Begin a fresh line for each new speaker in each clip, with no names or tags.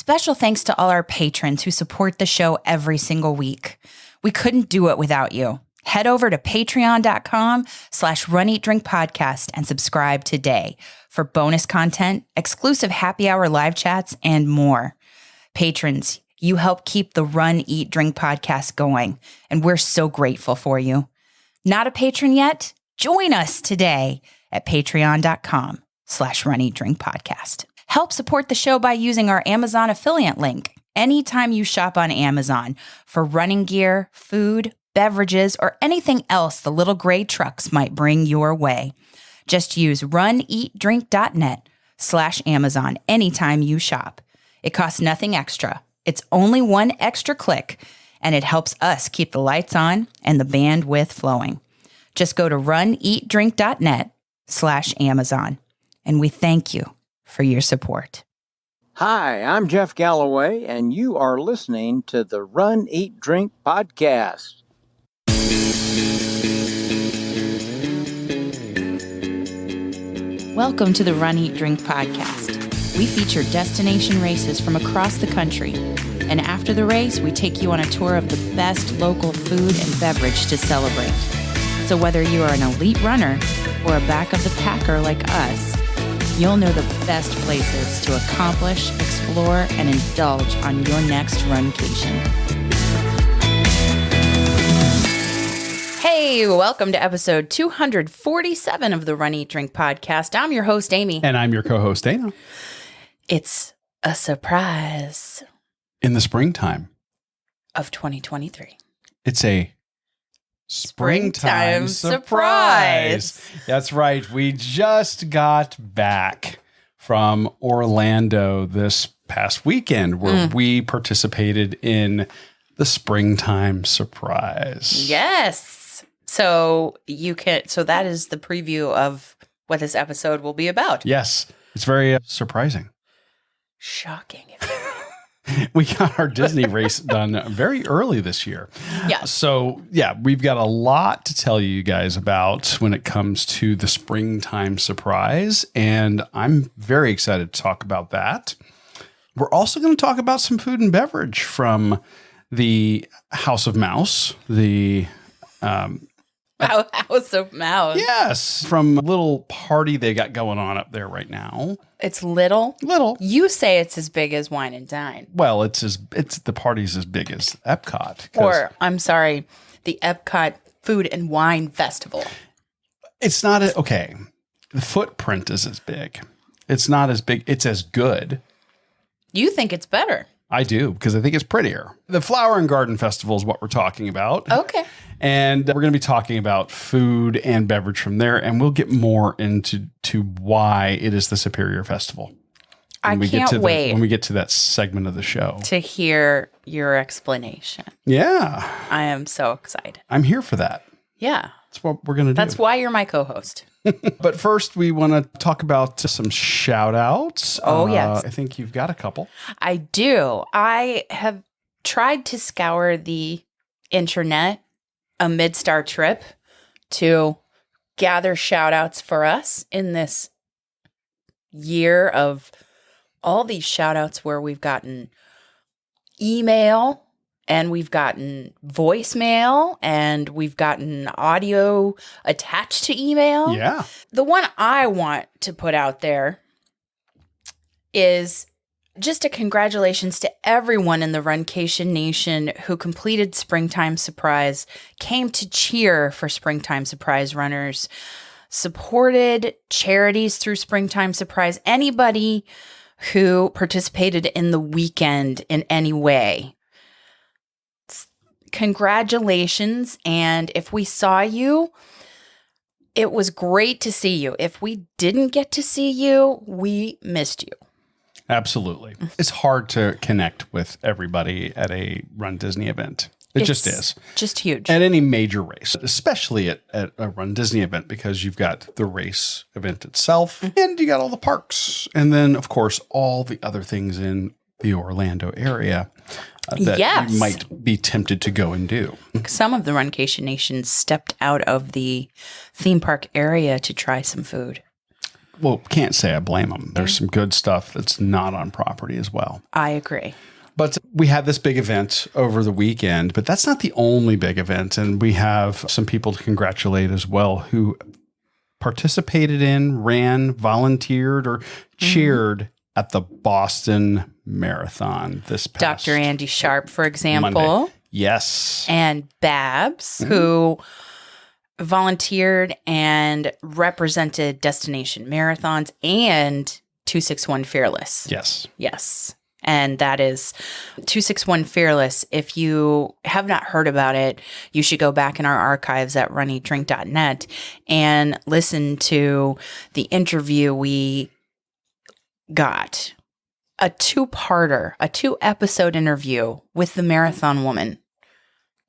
Special thanks to all our patrons who support the show every single week. We couldn't do it without you. Head over to patreon.com/runeatdrinkpodcast and subscribe today for bonus content, exclusive happy hour live chats, and more. Patrons, you help keep the Run, Eat, Drink podcast going, and we're so grateful for you. Not a patron yet? Join us today at patreon.com/runeatdrinkpodcast. Help support the show by using our Amazon affiliate link anytime you shop on Amazon for running gear, food, beverages, or anything else the little gray trucks might bring your way. Just use runeatdrink.net/Amazon anytime you shop. It costs nothing extra. It's only one extra click, and it helps us keep the lights on and the bandwidth flowing. Just go to runeatdrink.net/Amazon, and we thank you for your support.
Hi, I'm Jeff Galloway, and you are listening to the Run, Eat, Drink podcast.
Welcome to the Run, Eat, Drink podcast. We feature destination races from across the country, and after the race, we take you on a tour of the best local food and beverage to celebrate. So whether you are an elite runner or a back-of-the-packer like us, you'll know the best places to accomplish, explore, and indulge on your next runcation. Hey, welcome to episode 247 of the Run, Eat, Drink podcast. I'm your host, Amy.
And I'm your co-host, Dana.
It's a surprise.
In the springtime
Of 2023.
It's a springtime surprise. That's right. We just got back from Orlando this past weekend where we participated in the springtime surprise.
Yes. So that is the preview of what this episode will be about.
Yes. It's very surprising.
Shocking.
We got our Disney race done very early this year.
Yeah.
So, we've got a lot to tell you guys about when it comes to the springtime surprise, and I'm very excited to talk about that. We're also going to talk about some food and beverage from the House of Mouse,
House of Mouse.
Yes, from a little party they got going on up there right now.
It's little?
Little.
You say it's as big as Wine and Dine.
Well, it's the party's as big as Epcot.
Or, I'm sorry, the Epcot Food and Wine Festival.
It's not okay. The footprint is as big. It's not as big. It's as good.
You think it's better?
I do, because I think it's prettier. The Flower and Garden Festival is what we're talking about.
Okay.
And we're going to be talking about food and beverage from there, and we'll get more into why it is the superior festival.
I can't wait
when we get to that segment of the show
to hear your explanation.
Yeah.
I am so excited.
I'm here for that.
Yeah.
That's what we're going to do.
That's why you're my co-host.
But first, we want to talk about some shout-outs.
Oh, yes.
I think you've got a couple.
I do. I have tried to scour the internet amidst our trip to gather shout-outs for us in this year of all these shout-outs where we've gotten email and we've gotten voicemail and we've gotten audio attached to email.
Yeah.
The one I want to put out there is just a congratulations to everyone in the Runcation Nation who completed Springtime Surprise, came to cheer for Springtime Surprise runners, supported charities through Springtime Surprise, anybody who participated in the weekend in any way. Congratulations. And if we saw you, it was great to see you. If we didn't get to see you, we missed you.
Absolutely. It's hard to connect with everybody at a Run Disney event. It just is.
Just huge.
At any major race, especially at a Run Disney event, because you've got the race event itself and you got all the parks. And then, of course, all the other things in the Orlando area that you might be tempted to go and do.
Some of the Runcation Nation stepped out of the theme park area to try some food.
well, can't say I blame them. There's some good stuff that's not on property as well.
I agree.
But we had this big event over the weekend, but that's not the only big event. And we have some people to congratulate as well who participated in, ran, volunteered, or cheered at the Boston Marathon this past
Dr. Andy Sharp, for example.
Monday. Yes.
And Babs, who volunteered and represented Destination Marathons and 261 Fearless.
Yes.
Yes. And that is 261 Fearless. If you have not heard about it, you should go back in our archives at runeatdrink.net and listen to the interview we got. A two-parter, a 2-episode interview with the marathon woman,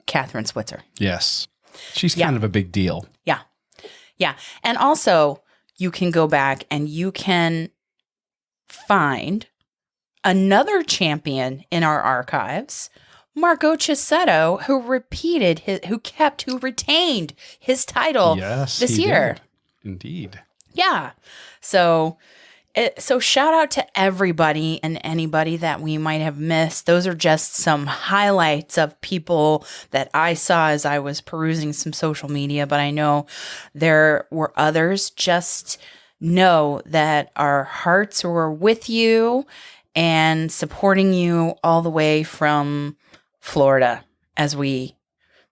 Catherine Switzer.
Yes. She's kind of a big deal.
Yeah. Yeah. And also, you can go back and you can find another champion in our archives, Marco Cisetto, who retained his title this year.
Did. Indeed.
Yeah. So shout out to everybody and anybody that we might have missed. Those are just some highlights of people that I saw as I was perusing some social media, but I know there were others. Just know that our hearts were with you and supporting you all the way from Florida as we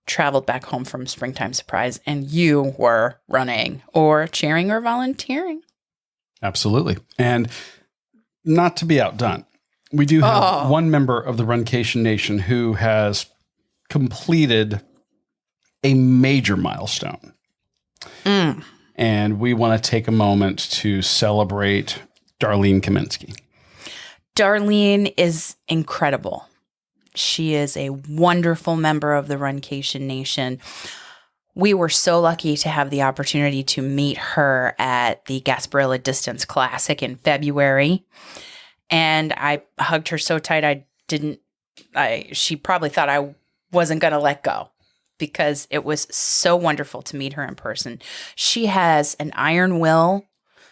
traveled back home from Springtime Surprise and you were running or cheering or volunteering.
Absolutely. And not to be outdone, we do have one member of the Runcation Nation who has completed a major milestone. And we want to take a moment to celebrate Darlene Kaminsky.
Darlene is incredible. She is a wonderful member of the Runcation Nation. We were so lucky to have the opportunity to meet her at the Gasparilla Distance Classic in February. And I hugged her so tight she probably thought I wasn't going to let go because it was so wonderful to meet her in person. She has an iron will,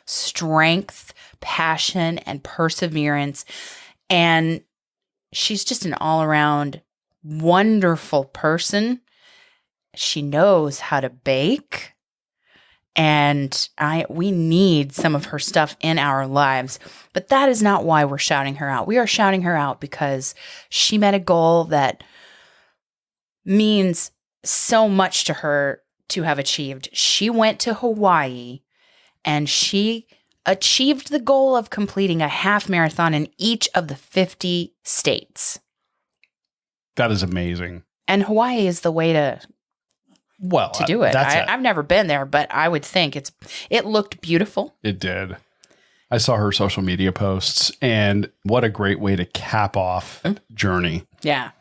strength, passion, and perseverance. And she's just an all-around wonderful person. She knows how to bake, and we need some of her stuff in our lives. But that is not why we're shouting her out. We are shouting her out because she met a goal that means so much to her to have achieved. She went to Hawaii, and she achieved the goal of completing a half marathon in each of the 50 states.
That is amazing.
And Hawaii is the way to do it. I've never been there, but I would think it looked beautiful.
It did. I saw her social media posts, and what a great way to cap off journey.
Yeah.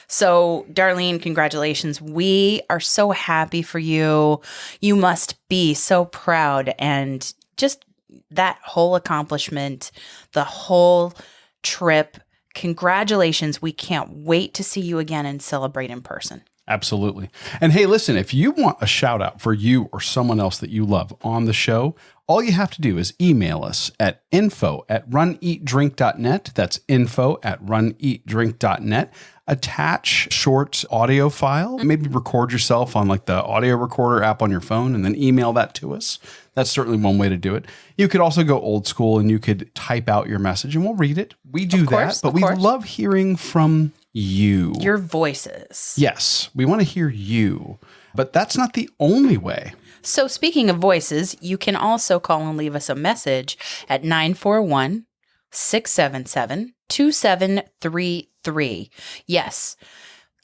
So, Darlene, congratulations. We are so happy for you. You must be so proud, and just that whole accomplishment, the whole trip. Congratulations. We can't wait to see you again and celebrate in person.
Absolutely. And hey, listen, if you want a shout out for you or someone else that you love on the show, all you have to do is email us at info@runeatdrink.net. That's info@runeatdrink.net. Attach short audio file, maybe record yourself on like the audio recorder app on your phone and then email that to us. That's certainly one way to do it. You could also go old school and you could type out your message and we'll read it. We do that, but we love hearing from you.
Your voices.
Yes, we want to hear you, but that's not the only way.
So speaking of voices, you can also call and leave us a message at 941-677-2733. Yes,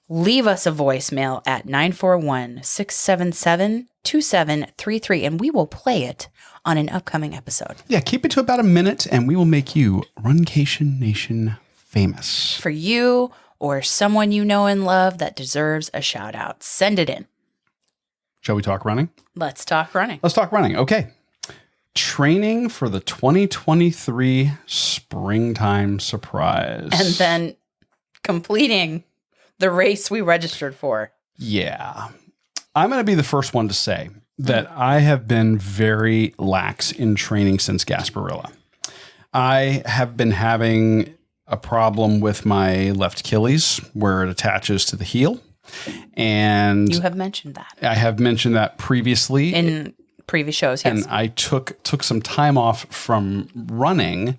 leave us a voicemail at 941-677-2733, and we will play it on an upcoming episode.
Yeah, keep it to about a minute, and we will make you Runcation Nation famous.
For you or someone you know and love that deserves a shout out, send it in.
Shall we talk running?
Let's talk running.
Let's talk running. Okay. Training for the 2023 Springtime Surprise.
And then completing the race we registered for.
Yeah. I'm going to be the first one to say that I have been very lax in training since Gasparilla. I have been having a problem with my left Achilles where it attaches to the heel. And
You have mentioned that
I have mentioned that previously
in previous shows. Yes.
And I took some time off from running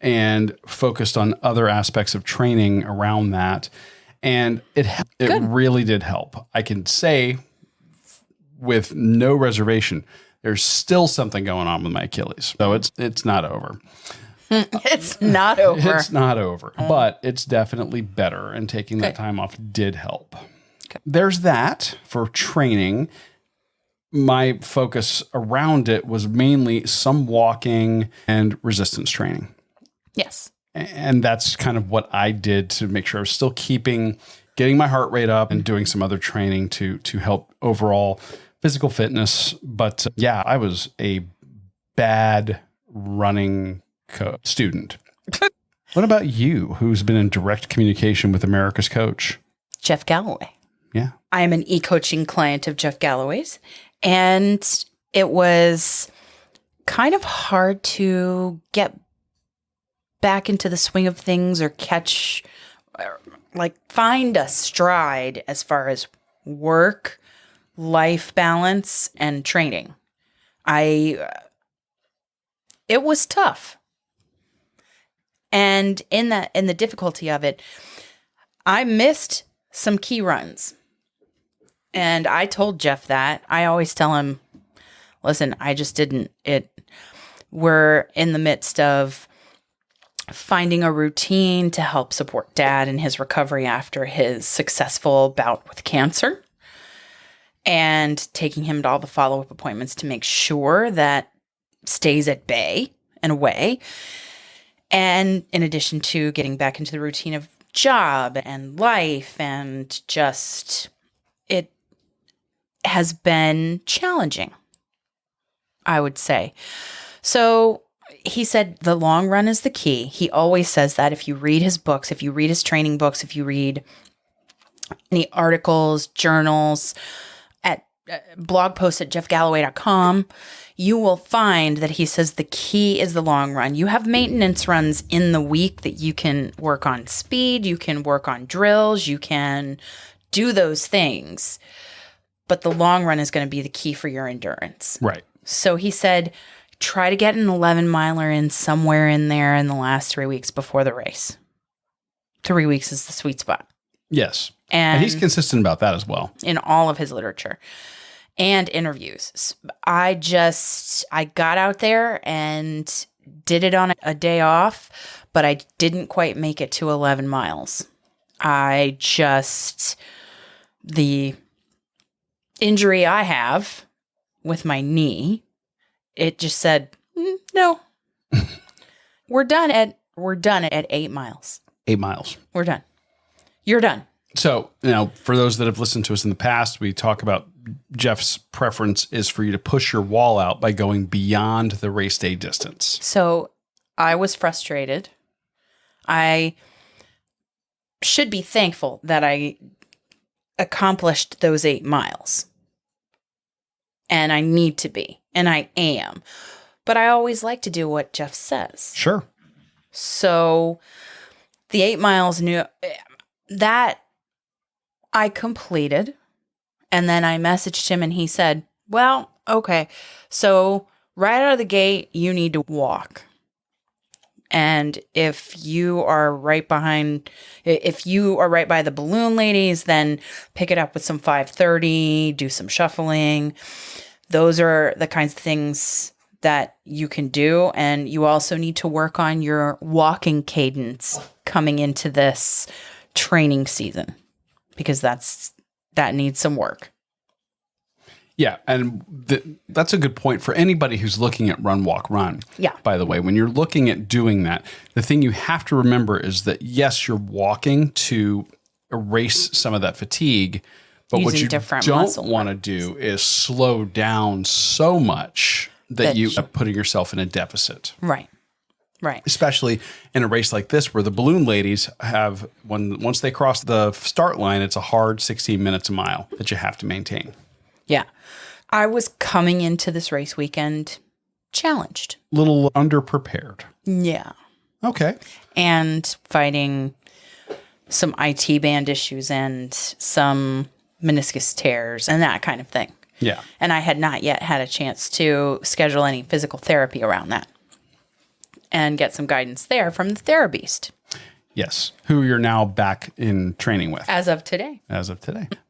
and focused on other aspects of training around that. And it really did help. I can say with no reservation, there's still something going on with my Achilles. So it's not over.
It's not over.
It's not over, but it's definitely better. And taking that time off did help. There's that for training. My focus around it was mainly some walking and resistance training.
Yes.
And that's kind of what I did to make sure I was still getting my heart rate up and doing some other training to help overall physical fitness. But yeah, I was a bad running student. What about you, who's been in direct communication with America's coach?
Jeff Galloway.
Yeah.
I am an e-coaching client of Jeff Galloway's, and it was kind of hard to get back into the swing of things or find a stride as far as work, life balance, and training. It was tough. And in the difficulty of it, I missed some key runs. And I told Jeff that. I always tell him, listen, I just didn't. We're in the midst of finding a routine to help support Dad in his recovery after his successful bout with cancer, and taking him to all the follow-up appointments to make sure that stays at bay and away. And in addition to getting back into the routine of job and life, and just, it has been challenging, I would say. So he said the long run is the key. He always says that. If you read his books, if you read his training books, if you read any articles, journals, at blog posts at jeffgalloway.com, you will find that he says the key is the long run. You have maintenance runs in the week that you can work on speed, you can work on drills, you can do those things. But the long run is going to be the key for your endurance.
Right.
So he said, try to get an 11 miler in somewhere in there in the last 3 weeks before the race. 3 weeks is the sweet spot.
Yes. And he's consistent about that as well.
In all of his literature and interviews. I got out there and did it on a day off, but I didn't quite make it to 11 miles. The injury I have with my knee, it just said, no, we're done at 8 miles.
8 miles.
We're done. You're done.
So, for those that have listened to us in the past, we talk about Jeff's preference is for you to push your wall out by going beyond the race day distance.
So I was frustrated. I should be thankful that I accomplished those 8 miles. And I need to be. And I am. But I always like to do what Jeff says.
Sure.
So the 8 miles that I completed. And then I messaged him and he said, well, okay. So right out of the gate, you need to walk. And if you are right by the balloon ladies, then pick it up with some 5:30, do some shuffling. Those are the kinds of things that you can do. And you also need to work on your walking cadence coming into this training season, because that needs some work.
Yeah, and that's a good point for anybody who's looking at run, walk, run.
Yeah.
By the way, when you're looking at doing that, the thing you have to remember is that, yes, you're walking to erase some of that fatigue, but what you don't want to do is slow down so much that you are putting yourself in a deficit.
Right. Right.
Especially in a race like this where the balloon ladies have, once they cross the start line, it's a hard 16 minutes a mile that you have to maintain.
Yeah. I was coming into this race weekend challenged.
Little underprepared.
Yeah.
Okay.
And fighting some IT band issues and some meniscus tears and that kind of thing.
Yeah.
And I had not yet had a chance to schedule any physical therapy around that and get some guidance there from the therapist.
Yes. Who you're now back in training with.
As of today.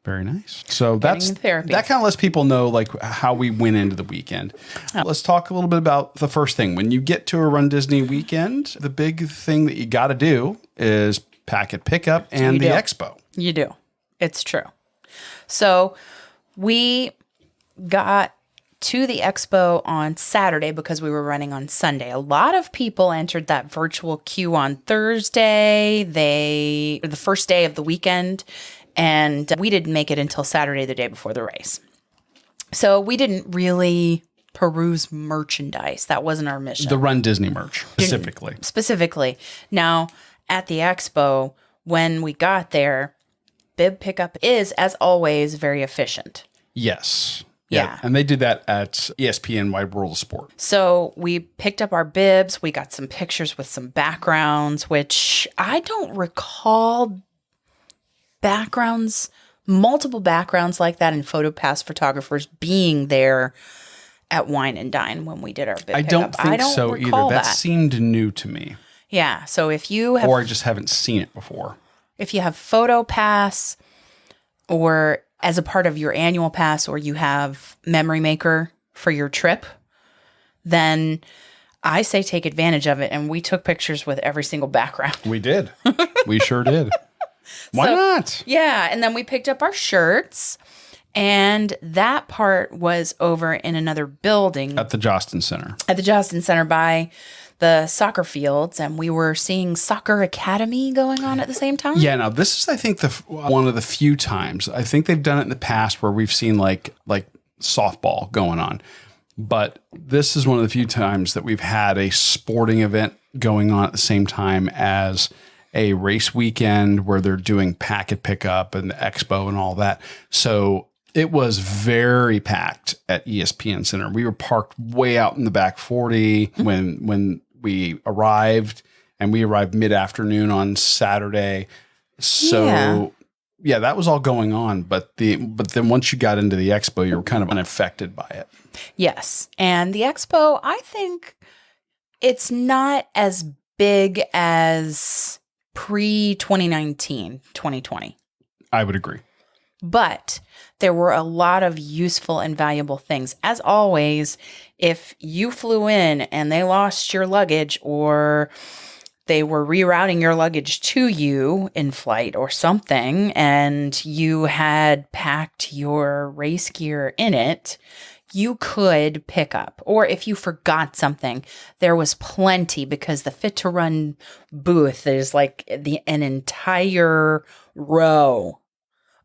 Very nice. So
Getting therapy.
that kind of lets people know like how we went into the weekend. Let's talk a little bit about the first thing. When you get to a Run Disney weekend, the big thing that you got to do is packet pickup and the expo.
You do. It's true. So we got to the expo on Saturday because we were running on Sunday. A lot of people entered that virtual queue on Thursday. The first day of the weekend, and we didn't make it until Saturday, the day before the race. So we didn't really peruse merchandise. That wasn't our mission.
The Run Disney merch specifically.
Now, at the expo, when we got there, bib pickup is, as always, very efficient.
Yes.
Yeah.
And they did that at ESPN Wide World of Sport.
So we picked up our bibs. We got some pictures with some backgrounds, which I don't recall multiple backgrounds like that in PhotoPass photographers being there at Wine and Dine when we did our bib
I
pickup.
don't think so either. That seemed new to me.
Yeah. So if you have...
Or I just haven't seen it before.
If you have PhotoPass or as a part of your annual pass, or you have Memory Maker for your trip, then I say take advantage of it. And we took pictures with every single background.
We did. We sure did. Why not?
Yeah. And then we picked up our shirts, and that part was over in another building.
At the Jostin Center.
At the Jostin Center by the soccer fields, and we were seeing Soccer Academy going on at the same time.
Yeah, now this is, I think, one of the few times. I think they've done it in the past where we've seen like softball going on. But this is one of the few times that we've had a sporting event going on at the same time as a race weekend where they're doing packet pickup and the expo and all that. So it was very packed at ESPN Center. We were parked way out in the back 40 when we arrived, and we arrived mid-afternoon on Saturday. So yeah, that was all going on. But then once you got into the expo, you were kind of unaffected by it.
Yes. And the expo, I think it's not as big as pre-2019, 2020.
I would agree.
But there were a lot of useful and valuable things. As always, if you flew in and they lost your luggage, or they were rerouting your luggage to you in flight or something, and you had packed your race gear in it, you could pick up. Or if you forgot something, there was plenty, because the Fit to Run booth is like an entire row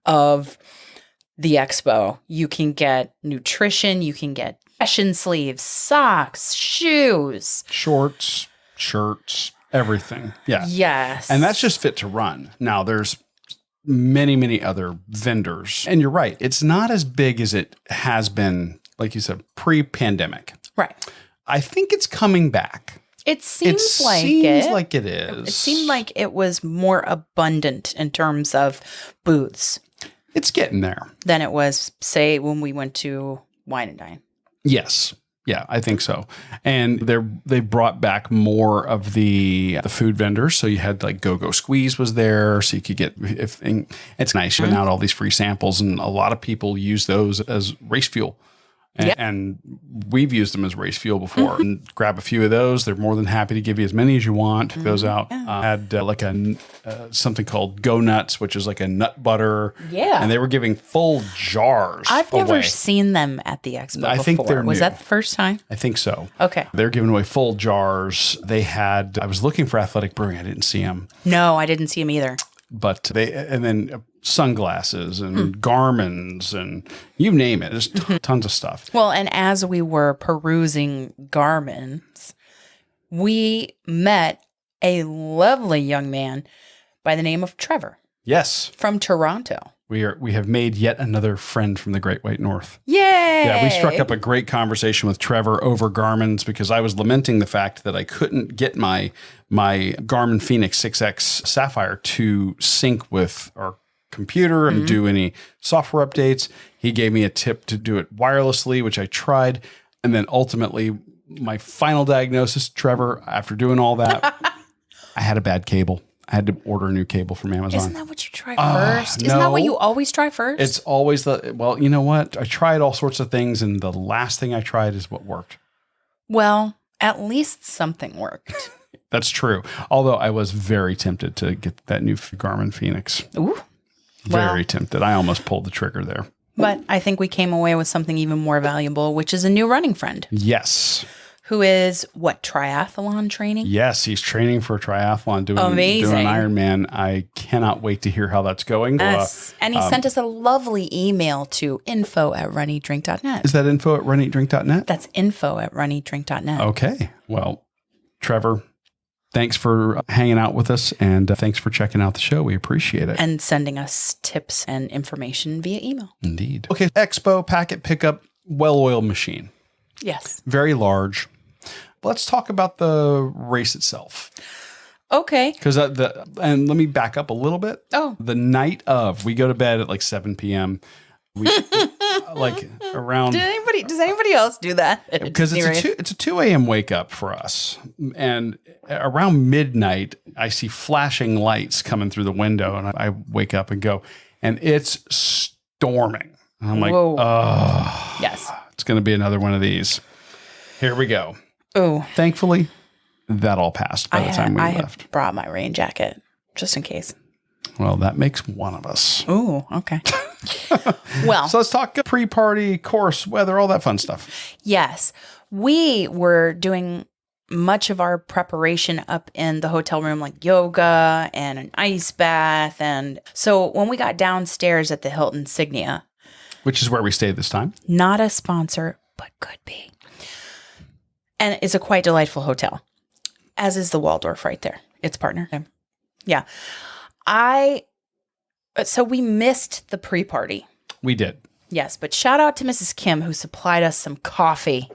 of the expo. You can get nutrition, you can get fashion sleeves, socks, shoes,
shorts, shirts, everything. Yeah.
Yes.
And that's just Fit to Run. Now there's many, many other vendors. And you're right. It's not as big as it has been, like you said, pre-pandemic.
Right.
I think it's coming back.
It seems like
it is.
It seemed like it was more abundant in terms of booths.
It's getting there.
Than it was, say, when we went to Wine and Dine.
Yes. Yeah, I think so. And they brought back more of the food vendors. So you had like Go-Go Squeeze was there. So you could get, it's nice. You put out all these free samples, and a lot of people use those as race fuel. And we've used them as race fuel before. And grab a few of those. They're more than happy to give you as many as you want. Took those out. Had like something called Go Nuts, which is like a nut butter. Yeah. And they were giving full jars
I've never seen them at the expo before.
I think they're
Was
new.
that the first time?
I think so.
Okay.
They're giving away full jars. I was looking for Athletic Brewing. I didn't see them.
No, I didn't see them either.
But and then sunglasses and Garmins and you name it. There's tons of stuff.
Well, and as we were perusing Garmins, we met a lovely young man by the name of Trevor.
Yes.
From Toronto.
We have made yet another friend from the Great White North.
Yay!
Yeah, we struck up a great conversation with Trevor over Garmin's because I was lamenting the fact that I couldn't get my Garmin Fenix 6X Sapphire to sync with our computer and do any software updates. He gave me a tip to do it wirelessly, which I tried. And then ultimately, my final diagnosis, Trevor, after doing all that, I had a bad cable. I had to order a new cable from Amazon.
Isn't that what you try first? Isn't that what you always try first?
It's always well, you know what? I tried all sorts of things, and the last thing I tried is what worked.
Well, at least something worked.
That's true. Although I was very tempted to get that new Garmin Fenix.
Ooh.
Very tempted. I almost pulled the trigger there.
But I think we came away with something even more valuable, which is a new running friend.
Yes.
Who is, triathlon training?
Yes, he's training for a triathlon, doing an Ironman. I cannot wait to hear how that's going.
Yes. And he sent us a lovely email to info@runeatdrink.net.
Is that info@runeatdrink.net?
That's info@runeatdrink.net.
Okay. Well, Trevor, thanks for hanging out with us, and thanks for checking out the show. We appreciate it.
And sending us tips and information via email.
Indeed. Okay, Expo Packet Pickup well-oiled machine.
Yes.
Very large. Let's talk about the race itself.
Okay.
Because and let me back up a little bit.
Oh.
The night of, we go to bed at like 7 p.m. We like around.
Does anybody else do that?
Because it's a 2 a.m. wake up for us, and around midnight, I see flashing lights coming through the window, and I wake up and go, and it's storming. And I'm like,
whoa.
Oh,
yes,
it's going to be another one of these. Here we go.
Oh,
thankfully, that all passed by the time we left.
I brought my rain jacket just in case.
Well, that makes one of us.
Oh, okay. Well,
so let's talk pre-party, course, weather, all that fun stuff.
Yes. We were doing much of our preparation up in the hotel room, like yoga and an ice bath. And so when we got downstairs at the Hilton Signia,
which is where we stayed this time.
Not a sponsor, but could be. And it's a quite delightful hotel, as is the Waldorf right there. Its partner. Yeah. So we missed the pre-party.
We did.
Yes, but shout out to Mrs. Kim who supplied us some coffee.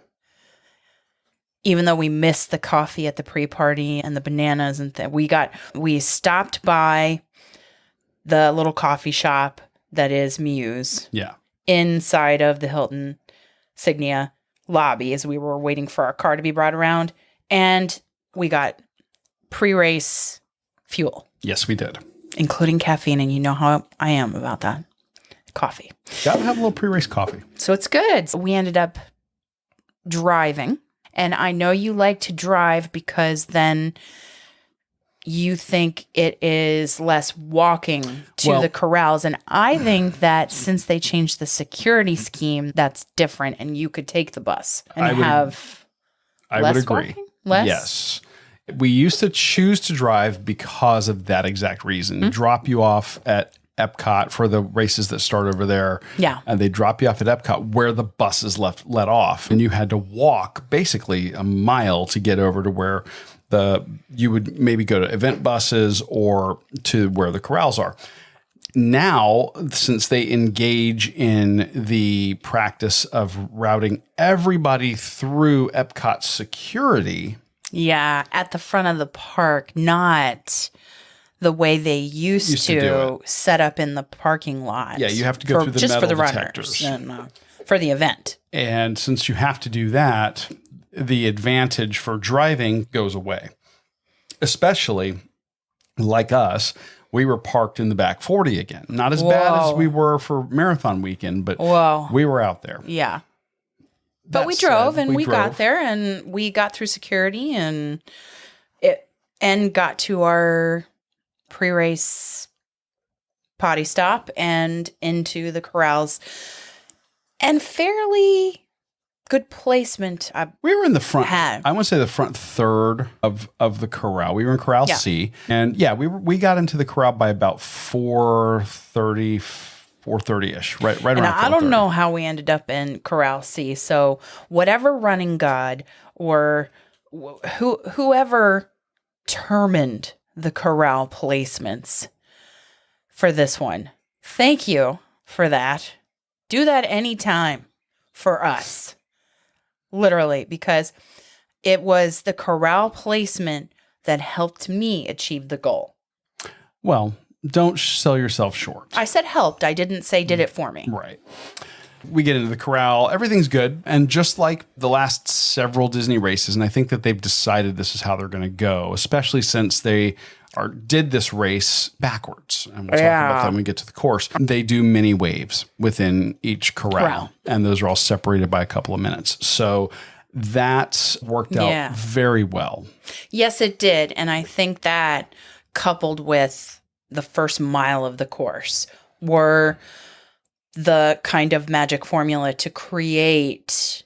Even though we missed the coffee at the pre-party and the bananas and we stopped by the little coffee shop that is Muse.
Yeah.
Inside of the Hilton Signia lobby as we were waiting for our car to be brought around, and we got pre-race fuel.
Yes, we did.
Including caffeine, and you know how I am about that. Coffee.
Gotta have a little pre-race coffee.
So it's good. So we ended up driving, and I know you like to drive because then you think it is less walking to the corrals. And I think that since they changed the security scheme, that's different. And you could take the bus and
I would agree.
Walking? Less?
Yes. We used to choose to drive because of that exact reason.
Mm-hmm.
Drop you off at Epcot for the races that start over there.
Yeah.
And they drop you off at Epcot where the buses let off. And you had to walk basically a mile to get over to where you would maybe go to event buses or to where the corrals are. Now, since they engage in the practice of routing everybody through Epcot security.
Yeah, at the front of the park, not the way they used to set up in the parking lot.
Yeah, you have to go through the
just
metal
for the
detectors.
runners and for the event.
And since you have to do that, the advantage for driving goes away. Especially like us, we were parked in the back 40 again. Not as bad as we were for marathon weekend, but we were out there.
Yeah. But we drove and we got there and we got through security and got to our pre-race potty stop and into the corrals. And fairly good placement.
We were in the front. I want to say the front third of the corral. We were in Corral C, and we got into the corral by about 4:30-ish, right around. And
I don't know how we ended up in Corral C. So whatever running god or whoever determined the corral placements for this one Thank you for that. Do that anytime for us. Literally, because it was the corral placement that helped me achieve the goal.
Well, don't sell yourself short.
I said helped. I didn't say did it for me.
Right. We get into the corral. Everything's good. And just like the last several Disney races, and I think that they've decided this is how they're going to go, especially since they did this race backwards. And we'll talk about that when we get to the course. They do mini waves within each corral. And those are all separated by a couple of minutes. So that's worked out very well.
Yes, it did. And I think that coupled with the first mile of the course were the kind of magic formula to create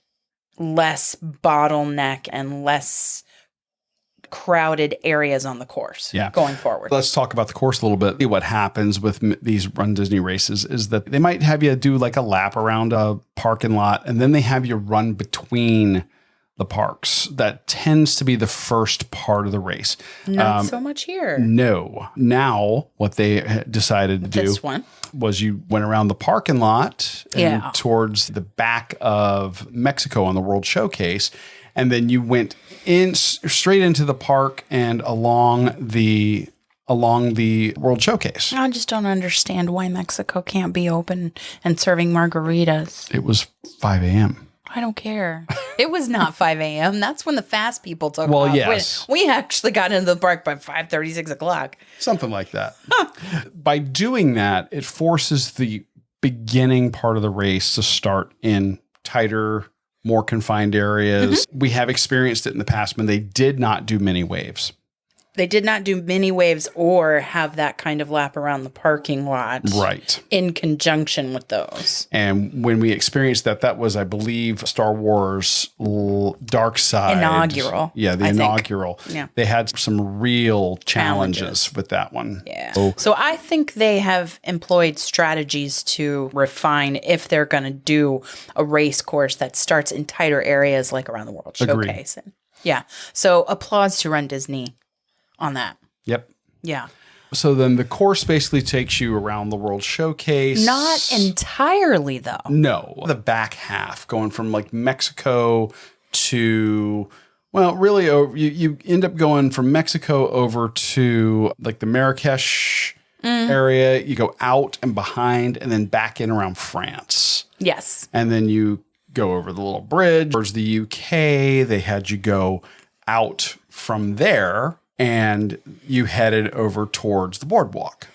less bottleneck and less crowded areas on the course going forward.
Let's talk about the course a little bit. What happens with these Run Disney races is that they might have you do like a lap around a parking lot, and then they have you run between the parks. That tends to be the first part of the race.
Not so much here.
No. Now, what they decided to do was you went around the parking lot and towards the back of Mexico on the World Showcase, and then you went in straight into the park and along the World Showcase.
I just don't understand why Mexico can't be open and serving margaritas.
It was 5 a.m.
I don't care. It was not 5 a.m. That's when the fast people took off.
Well, yes.
We actually got into the park by 5:30, 6 o'clock.
Something like that. By doing that, it forces the beginning part of the race to start in tighter, more confined areas. We have experienced it in the past when they did not do mini waves.
They did not do mini waves or have that kind of lap around the parking lot.
Right.
In conjunction with those.
And when we experienced that, that was, I believe, Star Wars Dark Side.
Inaugural.
Yeah, the inaugural.
Yeah.
They had some real challenges with that one.
Yeah. So I think they have employed strategies to refine if they're going to do a race course that starts in tighter areas like around the World Showcase. Yeah. So applause to Run Disney on that.
Yep.
Yeah.
So then the course basically takes you around the World Showcase.
Not entirely, though.
No. The back half, going from like Mexico to, well, really, you end up going from Mexico over to like the Marrakesh area. You go out and behind and then back in around France.
Yes.
And then you go over the little bridge towards the UK. They had you go out from there, and you headed over towards the boardwalk.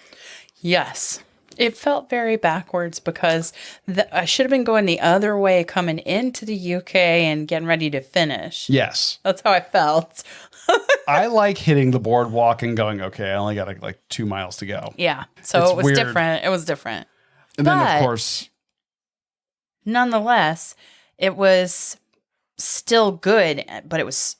Yes. It felt very backwards because I should have been going the other way coming into the UK and getting ready to finish.
Yes.
That's how I felt.
I like hitting the boardwalk and going, okay, I only got like 2 miles to go.
Yeah. So it was
weird.
different. It was different.
And then, of course,
nonetheless, it was still good, but it was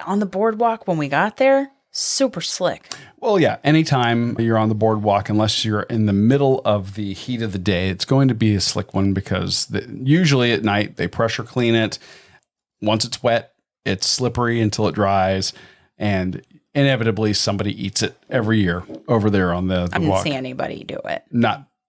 on the boardwalk when we got there, super slick.
Well, yeah, anytime you're on the boardwalk, unless you're in the middle of the heat of the day, it's going to be a slick one because usually at night they pressure clean it. Once it's wet, it's slippery until it dries, and inevitably somebody eats it every year over there on the
I didn't
walk.
see anybody do it.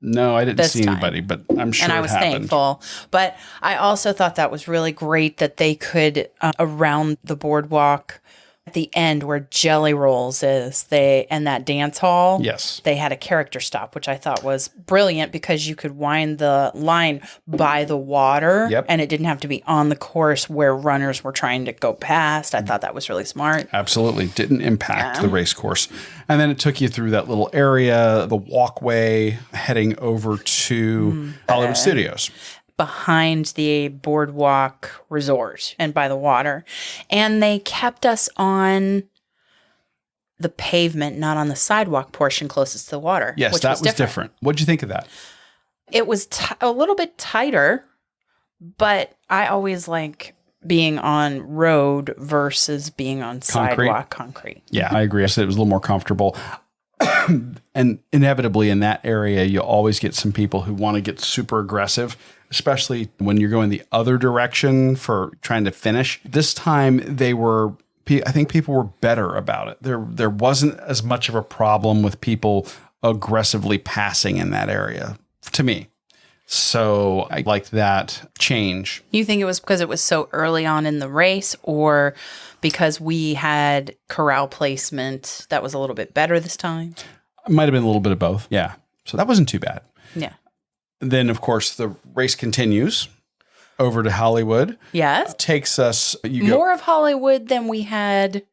No, I didn't
This
see
time.
anybody, but I'm sure
And I
it
was
happened.
thankful. But I also thought that was really great that they could, around the boardwalk at the end where Jelly Rolls is, and that dance hall.
Yes.
They had a character stop, which I thought was brilliant because you could wind the line by the water.
Yep.
And it didn't have to be on the course where runners were trying to go past. I thought that was really smart.
Absolutely. Didn't impact the race course. And then it took you through that little area, the walkway heading over to Hollywood Studios.
Behind the boardwalk resort and by the water. And they kept us on the pavement, not on the sidewalk portion closest to the water.
Yes,
which
that was different. What'd you think of that?
It was a little bit tighter, but I always like being on road versus being on sidewalk concrete.
Yeah, I agree. I said it was a little more comfortable. And inevitably in that area, you always get some people who want to get super aggressive, especially when you're going the other direction for trying to finish. This time I think people were better about it. There wasn't as much of a problem with people aggressively passing in that area to me. So I liked that change.
You think it was because it was so early on in the race, or because we had corral placement that was a little bit better this time?
It might have been a little bit of both. Yeah. So that wasn't too bad.
Yeah.
Then, of course, the race continues over to Hollywood.
Yes.
Takes us
More of Hollywood than we had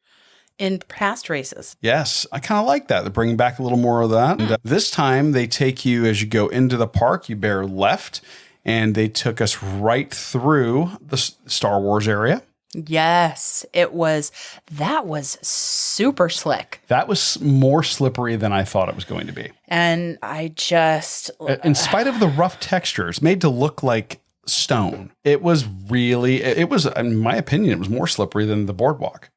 in past races.
Yes, I kind of like that. They're bringing back a little more of that. And, this time they take you as you go into the park, you bear left, and they took us right through the Star Wars area.
Yes, that was super slick.
That was more slippery than I thought it was going to be.
And I just...
In spite of the rough textures, made to look like stone. It was, in my opinion, it was more slippery than the boardwalk.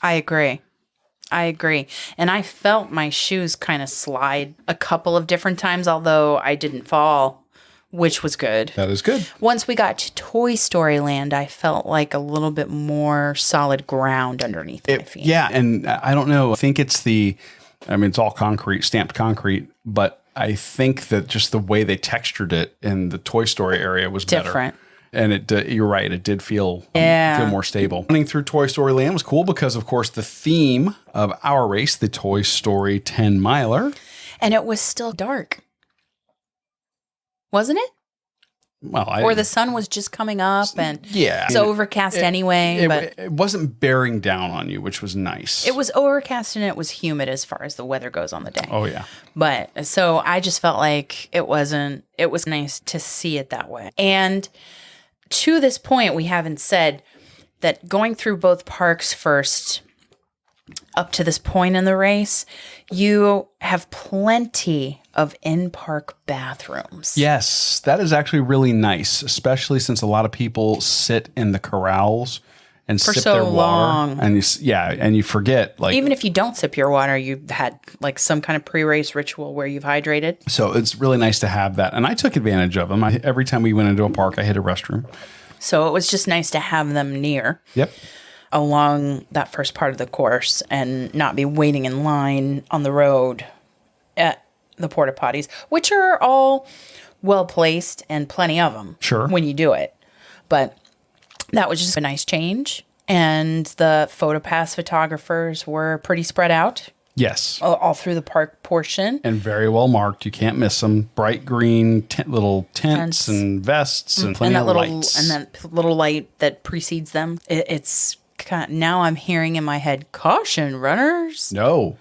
I agree. And I felt my shoes kind of slide a couple of different times, although I didn't fall, which was good.
That is good.
Once we got to Toy Story Land, I felt like a little bit more solid ground underneath my feet.
Yeah, and I don't know. I think it's it's all concrete, stamped concrete, but I think that just the way they textured it in the Toy Story area was
different.
Better. And you're right, it did feel more stable. Running through Toy Story Land was cool because, of course, the theme of our race, the Toy Story 10 miler.
And it was still dark. Wasn't it?
Well,
or the sun was just coming up and it's overcast anyway. But
it wasn't bearing down on you, which was nice.
It was overcast and it was humid as far as the weather goes on the day.
Oh, yeah.
But so I just felt like it was nice to see it that way. And to this point, we haven't said that going through both parks first, up to this point in the race, you have plenty of in-park bathrooms.
Yes, that is actually really nice, especially since a lot of people sit in the corrals and sip their water. And you forget. Like,
even if you don't sip your water, you've had like some kind of pre-race ritual where you've hydrated.
So it's really nice to have that. And I took advantage of them. Every time we went into a park, I hit a restroom.
So it was just nice to have them near.
Yep.
Along that first part of the course and not be waiting in line on the road at the porta potties, which are all well placed and plenty of them.
Sure.
When you do it. But that was just a nice change. And the PhotoPass photographers were pretty spread out.
Yes.
All through the park portion.
And very well marked. You can't miss them. Bright green little tents and vests and plenty of lights.
And that little light that precedes them. It's kind of, now I'm hearing in my head, caution, runners.
No.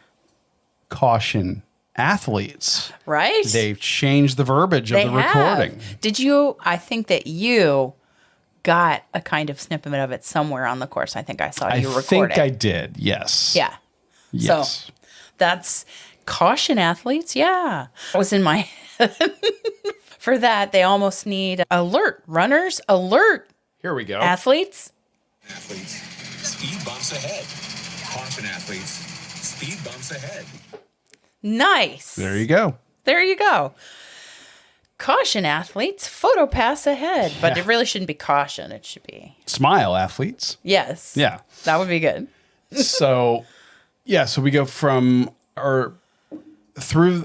Caution, athletes.
Right?
They've changed the verbiage of the recording.
I think that you got a kind of snippet of it somewhere on the course. I think I saw you record it.
I think I did, yes.
Yeah.
Yes.
So that's caution, athletes. Yeah. It was in my head. For that, they almost need alert. Runners, alert.
Here we go.
Athletes.
Athletes, speed bumps ahead. Caution, athletes, speed bumps ahead.
Nice.
There you go.
There you go. Caution, athletes, photo pass ahead. But it really shouldn't be caution. It should be
smile, athletes.
Yes.
Yeah.
That would be good.
So we go through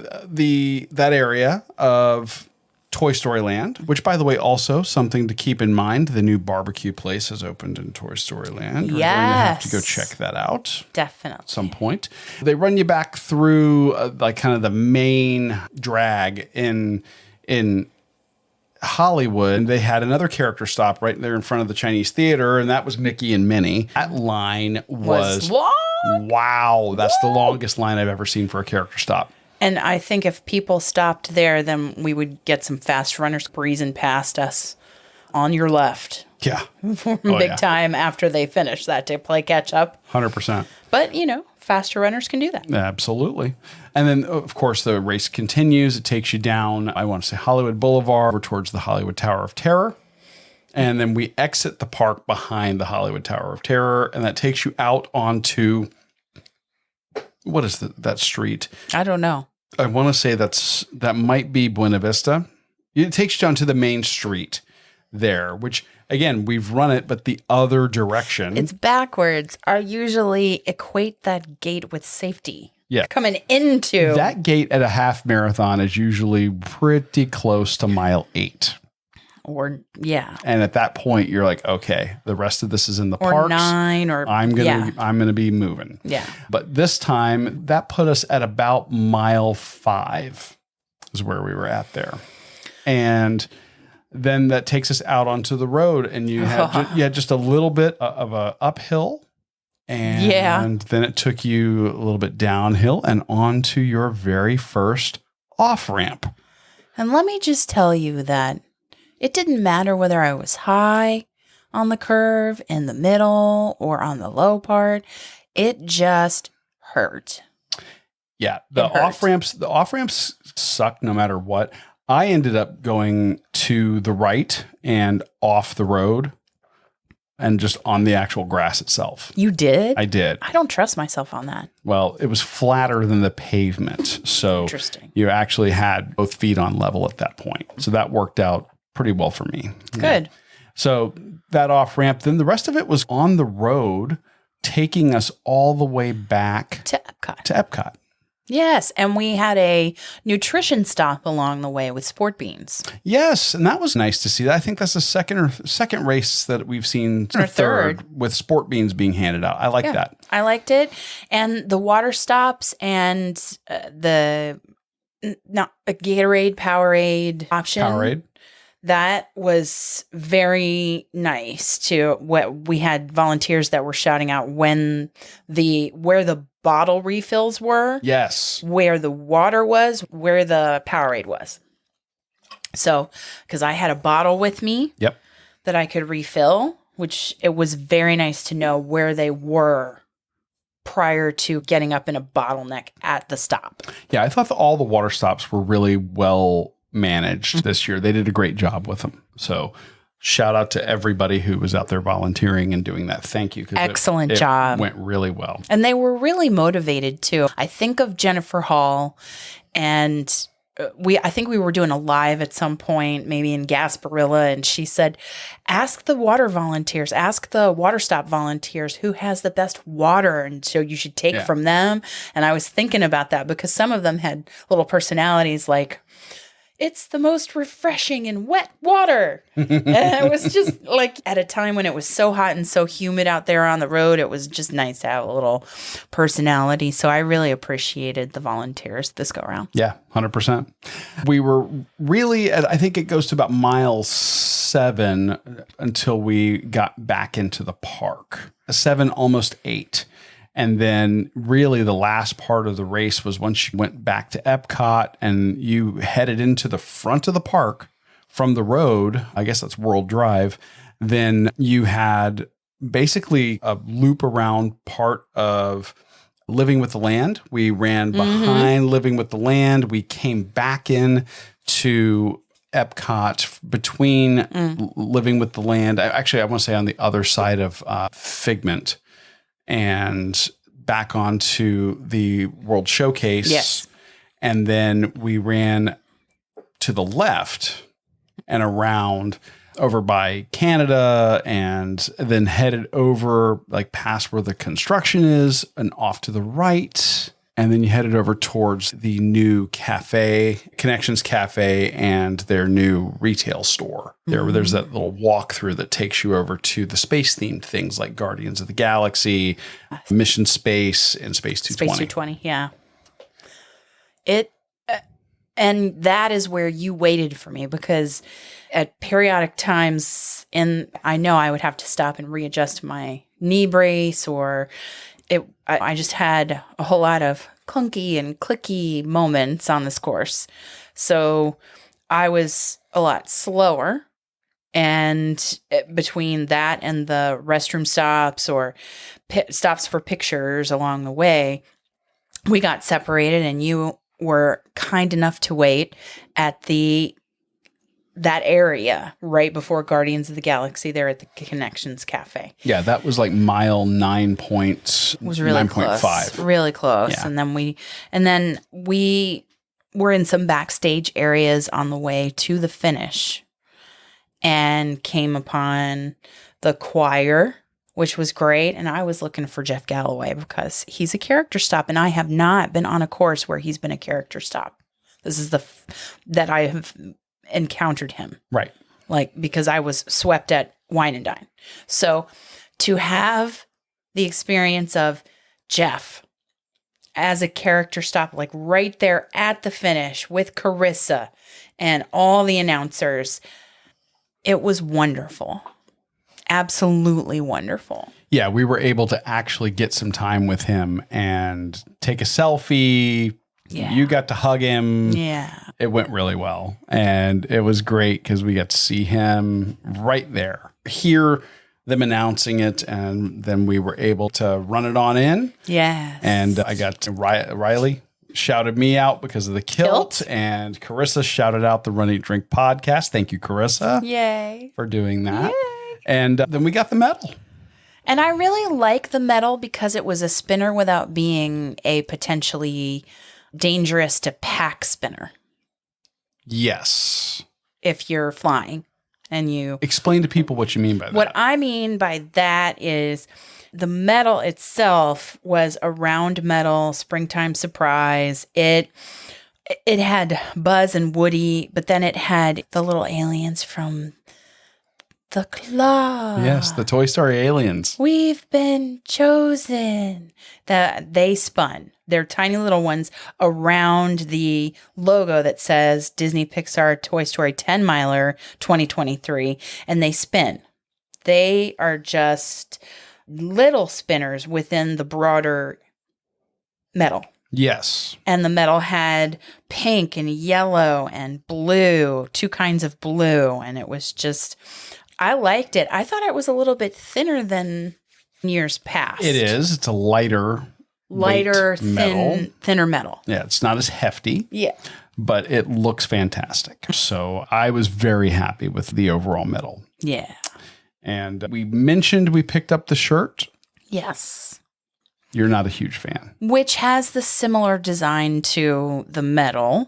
that area of Toy Story Land, which, by the way, also something to keep in mind. The new barbecue place has opened in Toy Story Land. We're going to have to go check that out.
Definitely.
At some point. They run you back through like kind of the main drag in Hollywood. They had another character stop right there in front of the Chinese theater, and that was Mickey and Minnie. That line was
long.
Wow. That's the longest line I've ever seen for a character stop.
And I think if people stopped there, then we would get some fast runners breezing past us on your left.
Yeah.
Big time after they finish that to play catch up.
100%.
But, faster runners can do that.
Absolutely. And then, of course, the race continues. It takes you down, I want to say, Hollywood Boulevard over towards the Hollywood Tower of Terror. And then we exit the park behind the Hollywood Tower of Terror. And that takes you out onto, what is that street?
I don't know.
I want to say that might be Buena Vista. It takes you down to the main street there, which, again, we've run it, but the other direction.
It's backwards. I usually equate that gate with safety.
Yeah.
coming into
That gate at a half marathon is usually pretty close to mile 8.
or yeah.
And at that point, you're like, okay, the rest of this is in the
Or
parks.
9 or
I'm gonna be moving.
Yeah.
But this time, that put us at about mile 5 is where we were at there, and then that takes us out onto the road, and you had just a little bit of a uphill, and then it took you a little bit downhill and onto your very first off ramp.
And let me just tell you that it didn't matter whether I was high on the curve, in the middle, or on the low part. It just hurt.
Yeah, the off ramps suck no matter what. I ended up going to the right and off the road and just on the actual grass itself.
You did?
I did.
I don't trust myself on that.
Well, it was flatter than the pavement. So
Interesting.
you actually had both feet on level at that point. So that worked out pretty well for me.
Good.
Yeah. So that off ramp, then the rest of it was on the road, taking us all the way back
To Epcot.
to Epcot.
Yes. And we had a nutrition stop along the way with Sport Beans.
Yes, and that was nice to see. I think that's the second race that we've seen,
Or third.
with Sport Beans being handed out. I like that.
I liked it. And the water stops and the Gatorade, Powerade option.
Powerade.
That was very nice too. What we had volunteers that were shouting out where the bottle refills were,
Yes.
where the water was, where the Powerade was. So, because I had a bottle with me
Yep.
that I could refill, which it was very nice to know where they were prior to getting up in a bottleneck at the stop.
Yeah, I thought all the water stops were really well managed this year. They did a great job with them. So shout out to everybody who was out there volunteering and doing that. Thank you. 'Cause
Excellent
it
job.
Went really well.
And they were really motivated too. I think of Jennifer Hall, and I think we were doing a live at some point, maybe in Gasparilla, and she said, ask the water volunteers, ask the water stop volunteers who has the best water, and so you should take from them. And I was thinking about that because some of them had little personalities like, it's the most refreshing and wet water. And it was just like at a time when it was so hot and so humid out there on the road, it was just nice to have a little personality. So I really appreciated the volunteers this go around.
Yeah, 100%. We were really, I think it goes to about mile 7 until we got back into the park. 7, almost 8. And then really the last part of the race was once you went back to Epcot and you headed into the front of the park from the road, I guess that's World Drive, then you had basically a loop around part of Living with the Land. We ran behind Living with the Land. We came back in to Epcot between Living with the Land. Actually, I want to say on the other side of Figment. And back onto the World Showcase.
Yes.
And then we ran to the left and around over by Canada and then headed over like past where the construction is and off to the right. And then you headed over towards the new cafe, Connections Cafe, and their new retail store. There's that little walkthrough that takes you over to the space-themed things like Guardians of the Galaxy, Mission Space, and Space 220.
Space 220, yeah. And that is where you waited for me because at periodic times, I know I would have to stop and readjust my knee brace or I just had a whole lot of clunky and clicky moments on this course. So I was a lot slower. And between that and the restroom stops or stops for pictures along the way, we got separated and you were kind enough to wait at that area right before Guardians of the Galaxy there at the Connections Cafe.
Yeah, that was like mile 9 points.
It was really
9.5.
close. Really close.
Yeah.
And then we were in some backstage areas on the way to the finish and came upon the choir which was great. And I was looking for Jeff Galloway because he's a character stop, and I have not been on a course where he's been a character stop. This is that I have encountered him.
Right.
Like, because I was swept at Wine and Dine. So to have the experience of Jeff as a character stop, like right there at the finish with Carissa and all the announcers, it was wonderful. Absolutely wonderful.
Yeah, we were able to actually get some time with him and take a selfie.
Yeah.
You got to hug him.
Yeah.
It went really well. And it was great because we got to see him right there, hear them announcing it, and then we were able to run it on in.
Yes.
And I got to Riley shouted me out because of the kilt, and Carissa shouted out the Run, Eat, Drink podcast. Thank you, Carissa.
Yay.
For doing that.
Yay.
And then we got the medal.
And I really like the medal because it was a spinner without being a potentially dangerous to pack spinner.
Yes.
If you're flying and you...
Explain to people what you mean by that.
What I mean by that is the medal itself was a round medal, springtime surprise. It had Buzz and Woody, but then it had the little aliens from the club.
Yes, the Toy Story aliens.
We've been chosen. That they spun their tiny little ones around the logo that says Disney Pixar Toy Story 10 Miler 2023, and they spin. They are just little spinners within the broader medal.
Yes.
And the medal had pink and yellow and blue, two kinds of blue, and it was just... I liked it. I thought it was a little bit thinner than years past.
It is. It's a lighter,
thinner metal.
Yeah, it's not as hefty.
Yeah.
But it looks fantastic. So I was very happy with the overall medal.
Yeah.
And we mentioned we picked up the shirt.
Yes.
You're not a huge fan.
Which has the similar design to the medal.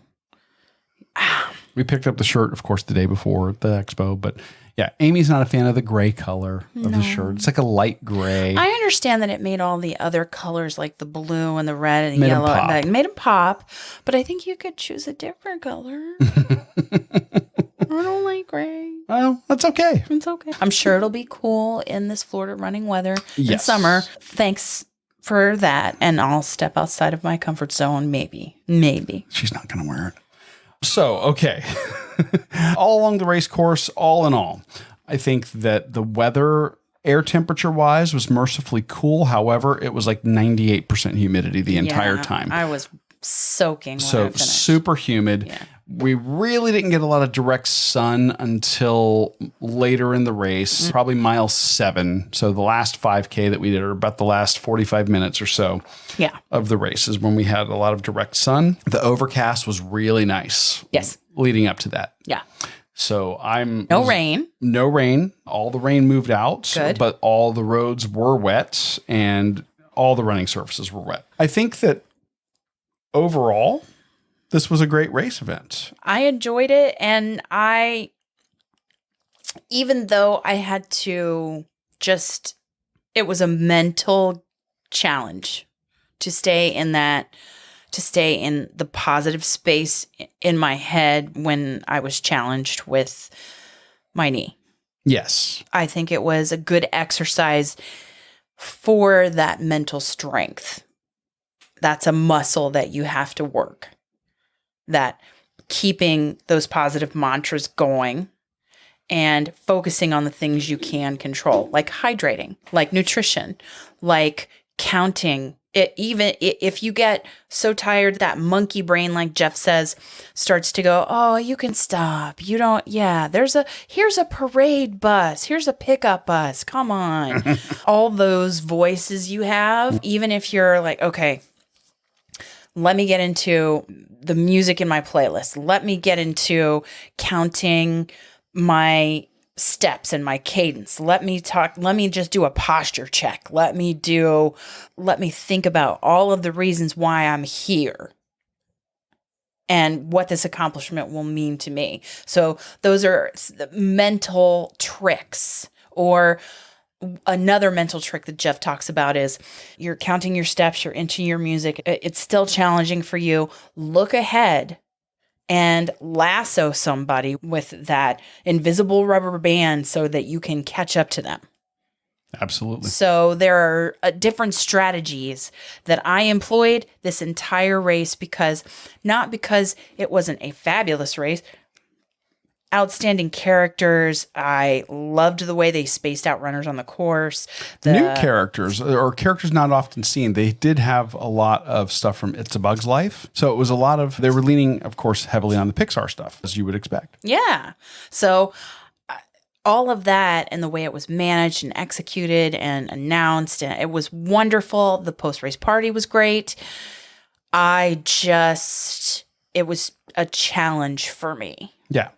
We picked up the shirt, of course, the day before at the expo, but yeah, Amy's not a fan of the gray color of the shirt. It's like a light gray.
I understand that it made all the other colors, like the blue and the red and the
Made 'em
yellow,
pop.
and made them pop. But I think you could choose a different color. I don't like gray.
Well, that's okay.
It's okay. I'm sure it'll be cool in this Florida running weather in
Yes.
summer. Thanks for that. And I'll step outside of my comfort zone. Maybe.
She's not going to wear it. So, okay. All along the race course, all in all, I think that the weather, air temperature wise, was mercifully cool. However, it was like 98% humidity the entire time.
I was soaking when I
So
finished.
super humid.
Yeah.
We really didn't get a lot of direct sun until later in the race, probably mile 7. So the last 5K that we did, or about the last 45 minutes or so
Yeah.
of the race, is when we had a lot of direct sun. The overcast was really nice.
Yes.
Leading up to that.
Yeah.
So
No rain.
No rain. All the rain moved out,
Good.
but all the roads were wet and all the running surfaces were wet. I think that overall, this was a great race event.
I enjoyed it. And even though I had to it was a mental challenge to stay in the positive space in my head when I was challenged with my knee.
Yes.
I think it was a good exercise for that mental strength. That's a muscle that you have to work. That keeping those positive mantras going and focusing on the things you can control, like hydrating, like nutrition, like counting. Even if you get so tired, that monkey brain, like Jeff says, starts to go, oh, you can stop. You don't, yeah, here's a parade bus. Here's a pickup bus. Come on. All those voices you have, even if you're like, okay, let me get into the music in my playlist. Let me get into counting my steps and my cadence. Let me just do a posture check. Let me think about all of the reasons why I'm here and what this accomplishment will mean to me. So those are mental tricks. Or another mental trick that Jeff talks about is you're counting your steps, you're into your music. It's still challenging for you. Look ahead and lasso somebody with that invisible rubber band so that you can catch up to them.
Absolutely.
So there are different strategies that I employed this entire race not because it wasn't a fabulous race. Outstanding characters. I loved the way they spaced out runners on the course.
New characters, or characters not often seen. They did have a lot of stuff from It's a Bug's Life. So it was a lot of, they were leaning, of course, heavily on the Pixar stuff, as you would expect.
Yeah. So all of that and the way it was managed and executed and announced, and it was wonderful. The post-race party was great. It was a challenge for me.
Yeah.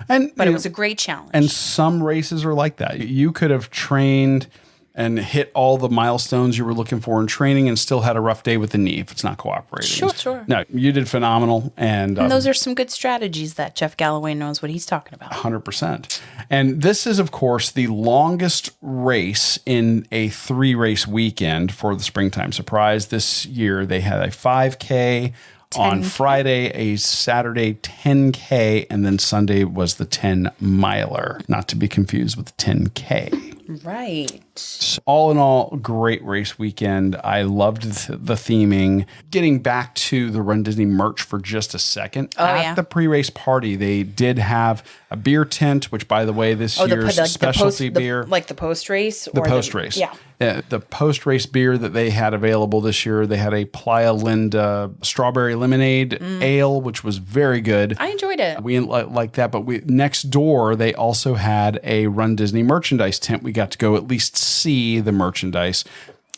But it was a great challenge.
And some races are like that. You could have trained and hit all the milestones you were looking for in training and still had a rough day with the knee if it's not cooperating.
Sure.
No, you did phenomenal. And
those are some good strategies that Jeff Galloway knows what he's talking about.
100%. And this is, of course, the longest race in a 3-race weekend for the Springtime Surprise. This year, they had a 5K on Friday, a Saturday 10K, and then Sunday was the 10 miler, not to be confused with the 10K.
Right.
So all in all, great race weekend. I loved the theming. Getting back to the Run Disney merch for just a second. At the pre-race party, they did have a beer tent, which, by the way, this year's specialty beer.
Like the post-race?
The post-race.
Yeah.
The post-race beer that they had available this year, they had a Playa Linda strawberry lemonade ale, which was very good.
I enjoyed it.
We like that, but next door, they also had a Run Disney merchandise tent. We got to go at least see the merchandise.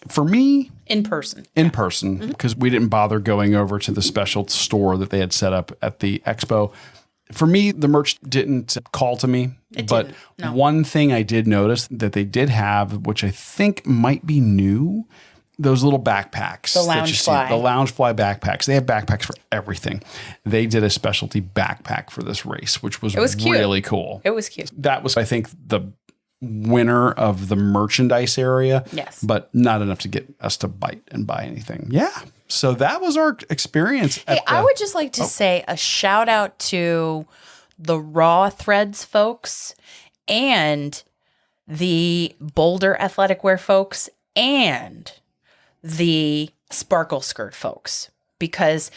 For me,
in person,
because we didn't bother going over to the special store that they had set up at the expo. For me, the merch didn't call to me, but one thing I did notice that they did have, which I think might be new, those little backpacks.
The Loungefly
backpacks. They have backpacks for everything. They did a specialty backpack for this race, which was really cool.
It was cute.
That was, I think, the winner of the merchandise area.
Yes.
But not enough to get us to bite and buy anything. Yeah. So that was our experience.
Hey, I would just like to say a shout out to the Raw Threads folks and the Boulder Athletic Wear folks and the Sparkle Skirt folks, because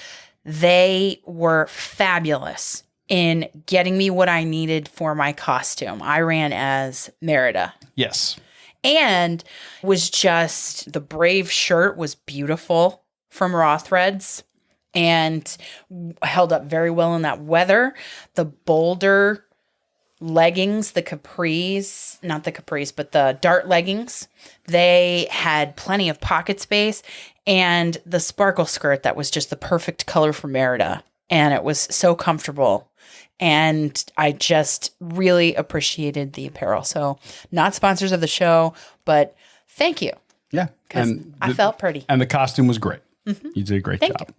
they were fabulous in getting me what I needed for my costume. I ran as Merida.
Yes.
And the Brave shirt was beautiful from Raw Threads and held up very well in that weather. The Boulder leggings, the Dart leggings, they had plenty of pocket space, and the Sparkle skirt that was just the perfect color for Merida. And it was so comfortable. And I just really appreciated the apparel. So not sponsors of the show, but thank you.
Yeah.
Because I felt pretty.
And the costume was great.
Mm-hmm.
You did a great
Thank
job.
you.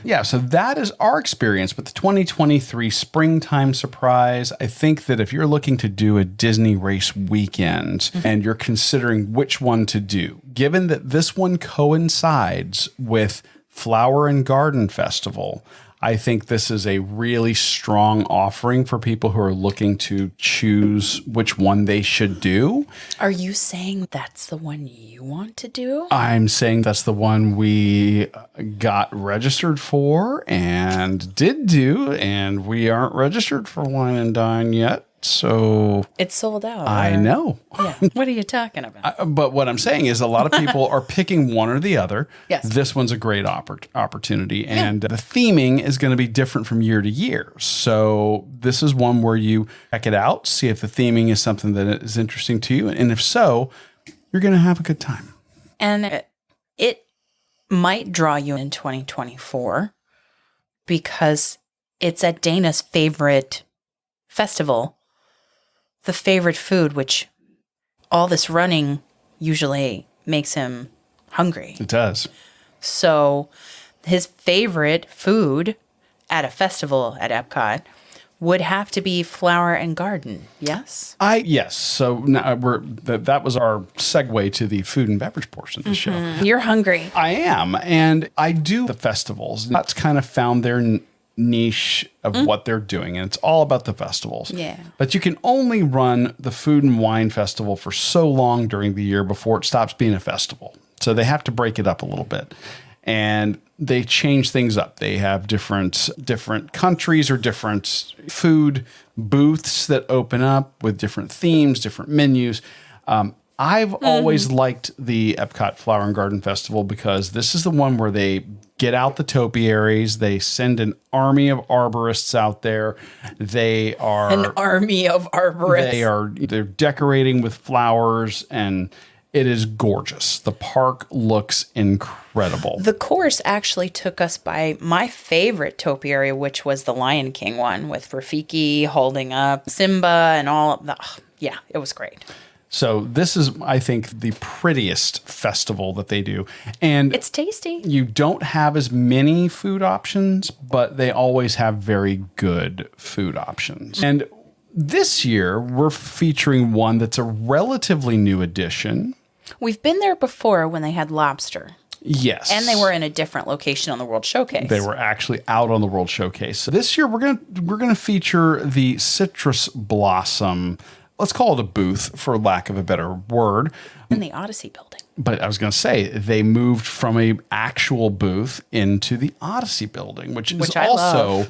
Yeah, so that is our experience with the 2023 Springtime Surprise. I think that if you're looking to do a Disney race weekend and you're considering which one to do, given that this one coincides with Flower and Garden Festival, I think this is a really strong offering for people who are looking to choose which one they should do.
Are you saying that's the one you want to do?
I'm saying that's the one we got registered for and did do, and we aren't registered for Wine and Dine yet. So
it's sold out.
I know.
Yeah. What are you talking about?
But what I'm saying is a lot of people are picking one or the other.
Yes.
This one's a great opportunity. And the theming is going to be different from year to year. So this is one where you check it out, see if the theming is something that is interesting to you. And if so, you're going to have a good time.
And it might draw you in 2024 because it's at Dana's favorite festival. The favorite food, which all this running usually makes him hungry.
It does.
So his favorite food at a festival at Epcot would have to be flower and garden. Yes.
Yes. So now that was our segue to the food and beverage portion of the show.
You're hungry.
I am, and I do the festivals. That's kind of found their niche of what they're doing, and it's all about the festivals.
Yeah.
But you can only run the food and wine festival for so long during the year before it stops being a festival. So they have to break it up a little bit, and they change things up. They have different countries or different food booths that open up with different themes, different menus. I've always liked the Epcot Flower and Garden Festival because this is the one where they get out the topiaries. They send an army of arborists out there. They are
An army of arborists.
They're decorating with flowers, and it is gorgeous. The park looks incredible.
The course actually took us by my favorite topiary, which was the Lion King one with Rafiki holding up Simba and all of the. Yeah, it was great.
So this is, I think, the prettiest festival that they do. And
it's tasty.
You don't have as many food options, but they always have very good food options. And this year, we're featuring one that's a relatively new addition.
We've been there before when they had lobster.
Yes.
And they were in a different location on the World Showcase.
They were actually out on the World Showcase. So this year, we're gonna feature the citrus blossom. Let's call it a booth, for lack of a better word.
In the Odyssey building.
But I was going to say, they moved from a actual booth into the Odyssey building, which is also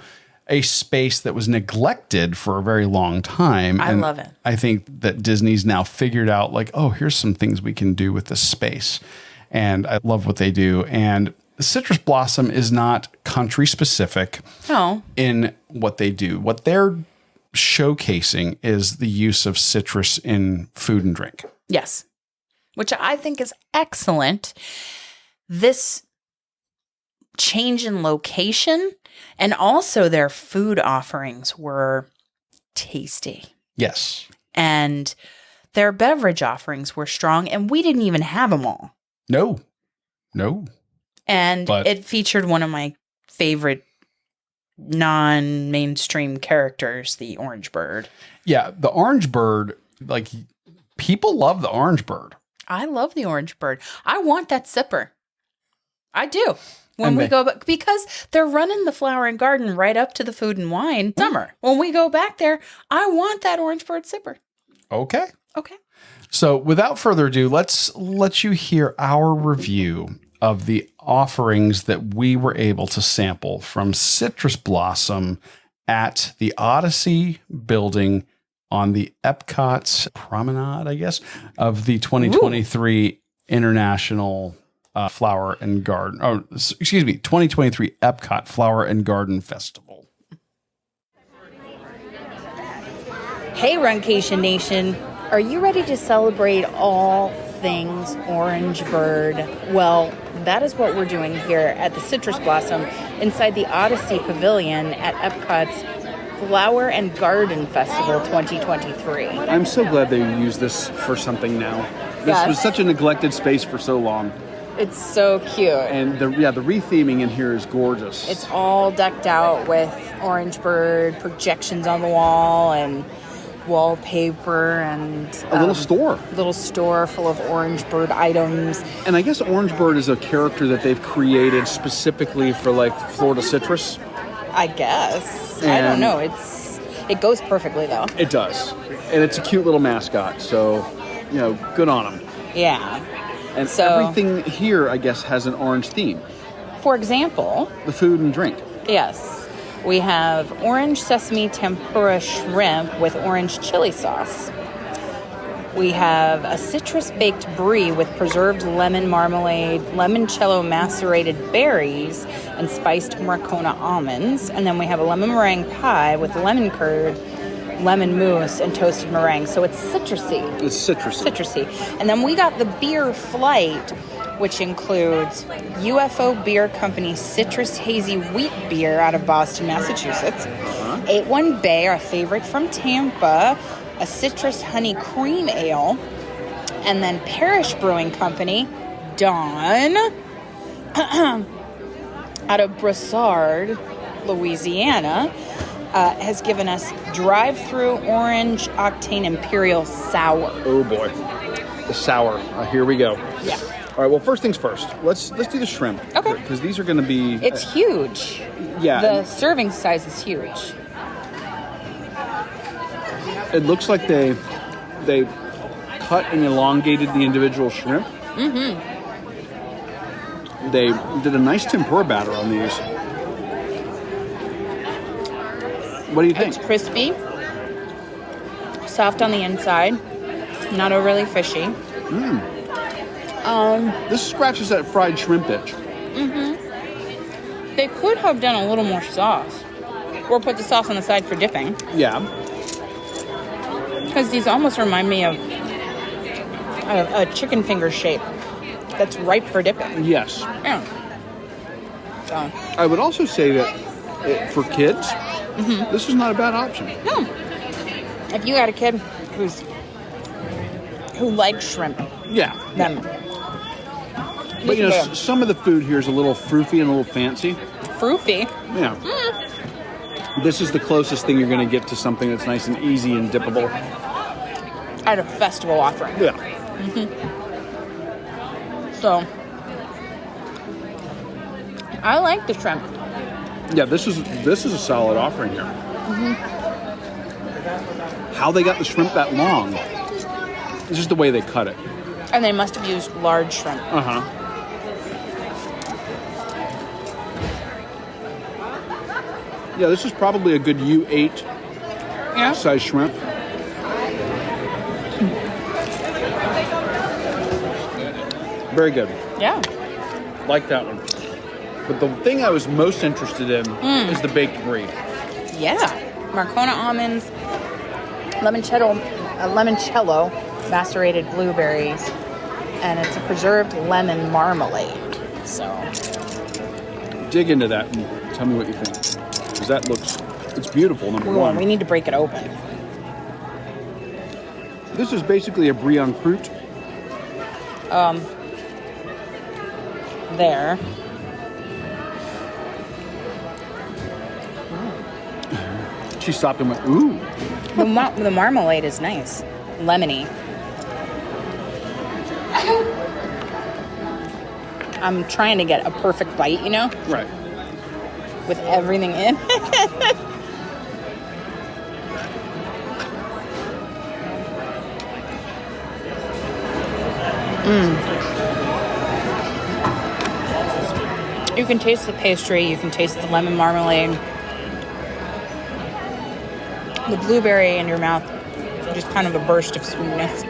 a space that was neglected for a very long time.
I love it.
I think that Disney's now figured out, like, oh, here's some things we can do with this space. And I love what they do. And the citrus blossom is not country specific in what they do. What they're showcasing is the use of citrus in food and drink.
Yes. Which I think is excellent. This change in location and also their food offerings were tasty.
Yes.
And their beverage offerings were strong, and we didn't even have them all.
No.
And it featured one of my favorite non-mainstream characters, the orange bird.
Yeah, the orange bird, like, people love the orange bird.
I love the orange bird. I want that sipper. I do. When we go back, because they're running the flower and garden right up to the food and wine summer. When we go back there, I want that orange bird sipper.
Okay.
So without further ado, let's let you hear our review of the offerings that we were able to sample from Citrus Blossom at the Odyssey building on the Epcot's promenade, I guess, of the 2023 International Flower and Garden, 2023 Epcot Flower and Garden Festival.
Hey, Runcation Nation. Are you ready to celebrate all things Orange Bird? Well, that is what we're doing here at the Citrus Blossom inside the Odyssey Pavilion at Epcot's Flower and Garden Festival 2023.
I'm so glad they used this for something now. This was such a neglected space for so long.
It's so cute.
And the retheming in here is gorgeous.
It's all decked out with Orange Bird projections on the wall and wallpaper and
a little
store full of Orange Bird items.
And I guess Orange Bird is a character that they've created specifically for like Florida citrus.
I guess. I don't know. It goes perfectly though.
It does. And it's a cute little mascot. So, good on them.
Yeah.
And everything here, I guess, has an orange theme.
For example,
the food and drink.
Yes. We have orange sesame tempura shrimp with orange chili sauce. We have a citrus baked brie with preserved lemon marmalade, limoncello macerated berries, and spiced Marcona almonds. And then we have a lemon meringue pie with lemon curd, lemon mousse, and toasted meringue. So it's citrusy.
It's citrusy.
And then we got the beer flight, which includes UFO Beer Company Citrus Hazy Wheat Beer out of Boston, Massachusetts. 81 Bay, our favorite from Tampa, a Citrus Honey Cream Ale, and then Parish Brewing Company, Dawn, out of Broussard, Louisiana, has given us drive-through orange octane imperial sour.
Oh boy, the sour. Here we go.
Yeah.
All right. Well, first things first. Let's do the shrimp.
Okay.
Because these are going to be.
It's huge.
Yeah.
The serving size is huge.
It looks like they cut and elongated the individual shrimp. Mm-hmm. They did a nice tempura batter on these. What do you think?
It's crispy, soft on the inside, not overly fishy.
This scratches that fried shrimp itch.
They could have done a little more sauce, or put the sauce on the side for dipping.
Yeah.
Because these almost remind me of a chicken finger shape that's ripe for dipping.
Yes.
Yeah. So,
I would also say that for kids, this is not a bad option.
no. If you got a kid who likes shrimp,
Yeah.
then
But you know, some of the food here is a little froofy and a little fancy.
Froofy.
Yeah. This is the closest thing you're going to get to something that's nice and easy and dippable.
At a festival offering.
Yeah.
So, I like the shrimp.
Yeah, this is a solid offering here. How they got the shrimp that long? It's just the way they cut it.
And they must have used large shrimp.
Uh-huh. Yeah, this is probably a good U8
Yeah.
size shrimp. Very good.
Yeah.
Like that one. But the thing I was most interested in is the baked brie.
Yeah. Marcona almonds, limoncello, macerated blueberries, and it's a preserved lemon marmalade. So,
Dig into that and tell me what you think. Because that looks, it's beautiful, number one.
we need to break it open.
This is basically a brie en croûte.
There.
She stopped and went, ooh.
The marmalade is nice. Lemony. I'm trying to get a perfect bite, you know,
Right.
with everything in. You can taste the pastry, you can taste the lemon marmalade. The blueberry in your mouth, just kind of a burst of sweetness.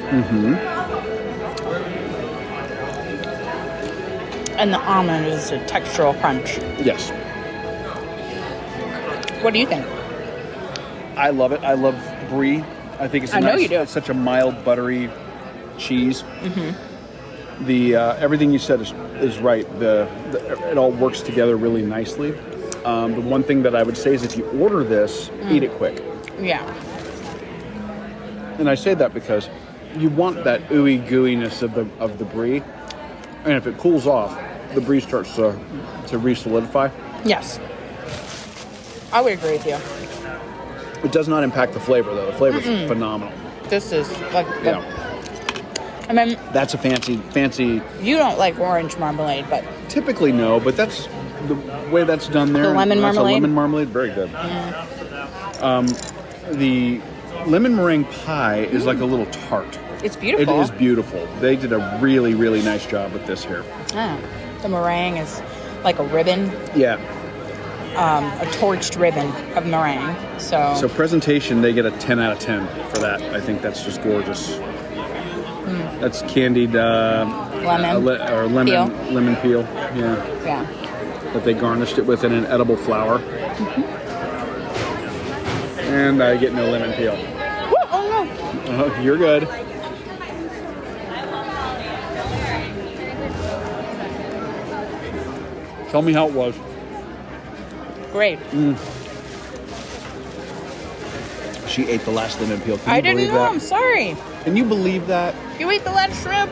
And the almond is a textural crunch.
Yes.
What do you think?
I love it. I love brie. I think it's
I know you do.
It's such a mild, buttery cheese. The everything you said is right. It all works together really nicely. The one thing that I would say is if you order this, eat it quick.
Yeah.
And I say that because you want that ooey gooiness of the brie, and if it cools off, the brie starts to re-solidify.
Yes. I would agree with you.
It does not impact the flavor though. The flavor's phenomenal.
This is like,
Yeah.
I mean,
That's a fancy.
you don't like orange marmalade, but
Typically no, but that's the way that's done there.
The lemon
That's
marmalade?
A lemon marmalade, very good. The lemon meringue pie is like a little tart.
it's
It
beautiful.
is beautiful. They did a really, really nice job with this here.
Ah, the meringue is like a ribbon,
Yeah.
a torched ribbon of meringue.
So presentation, they get a 10 out of 10 for that. I think that's just gorgeous. That's candied lemon peel. Yeah.
Yeah.
That they garnished it with in an edible flour. And I get no lemon peel.
Oh no.
You're good. Tell me how it was.
Great.
She ate the last lemon peel. Can you
I didn't
believe
know.
that?
I'm sorry.
Can you believe that?
You ate the last shrimp.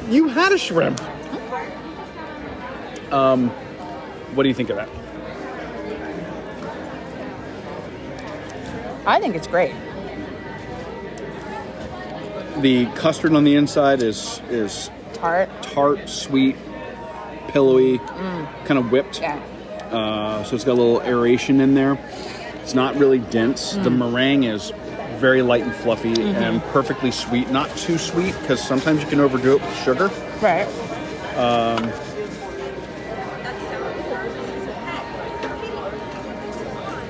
You had a shrimp. What do you think of that?
I think it's great.
The custard on the inside is
Tart.
sweet, pillowy, kind of whipped.
Yeah.
So it's got a little aeration in there. It's not really dense. The meringue is very light and fluffy and perfectly sweet. Not too sweet because sometimes you can overdo it with sugar.
Right.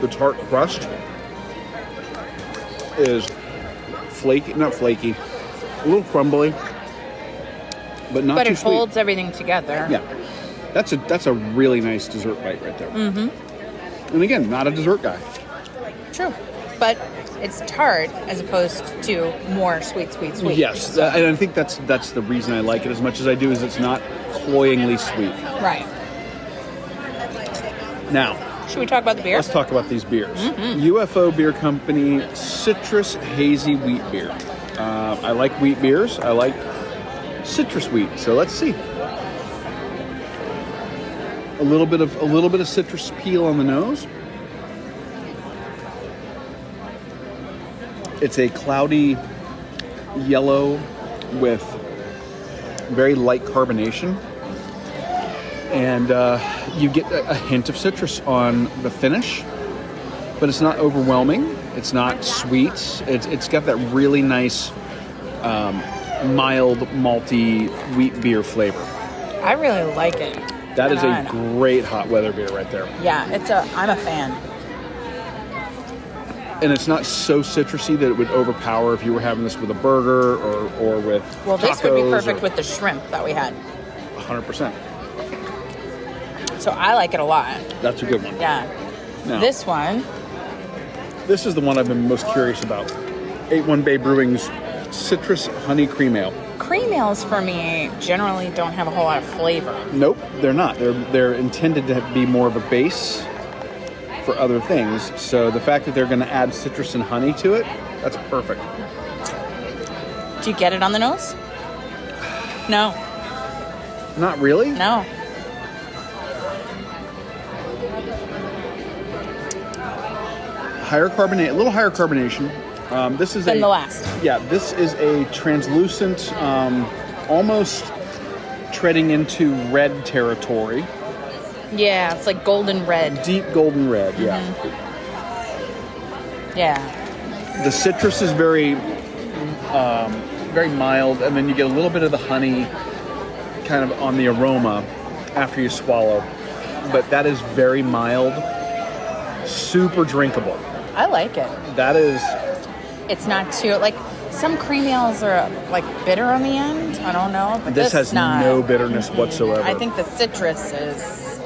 The tart crust is not flaky, a little crumbly, but not
But
too
it
sweet.
holds everything together.
Yeah, that's a really nice dessert bite right there. And again, not a dessert guy.
True. But it's tart as opposed to more sweet.
Yes, and I think that's the reason I like it as much as I do. Is it's not cloyingly sweet.
Right.
Now,
Should we talk about the beer?
let's talk about these beers. UFO Beer Company Citrus Hazy Wheat Beer. I like wheat beers. I like citrus wheat. So let's see. A little bit of citrus peel on the nose. It's a cloudy yellow with very light carbonation. And you get a hint of citrus on the finish, but it's not overwhelming. It's not sweet. It's got that really nice, mild, malty wheat beer flavor.
I really like it.
That is a
And
great hot weather beer right there.
Yeah, I'm a fan.
And it's not so citrusy that it would overpower if you were having this with a burger or with
Well, this would be
tacos
perfect
or-
with the shrimp that we had.
100%.
So I like it a lot.
That's a good one.
Yeah.
Now,
This one,
this is the one I've been most curious about. 81 Bay Brewing's Citrus Honey Cream Ale.
cream ales for me generally don't have a whole lot of flavor.
Nope, they're not. They're intended to be more of a base for other things. So the fact that they're going to add citrus and honey to it, that's perfect.
Do you get it on the nose? No.
Not really.
No.
A little higher carbonation. This is
Than the last.
Yeah, this is a translucent, almost treading into red territory.
Yeah, it's like golden red.
Deep golden red. Yeah.
Yeah.
The citrus is very mild, and then you get a little bit of the honey kind of on the aroma after you swallow. But that is very mild, super drinkable.
I like it.
That is,
It's not too, like, some cream ales are, like, bitter on the end. I don't know. But
this has
is not.
no bitterness whatsoever.
I think the citrus is...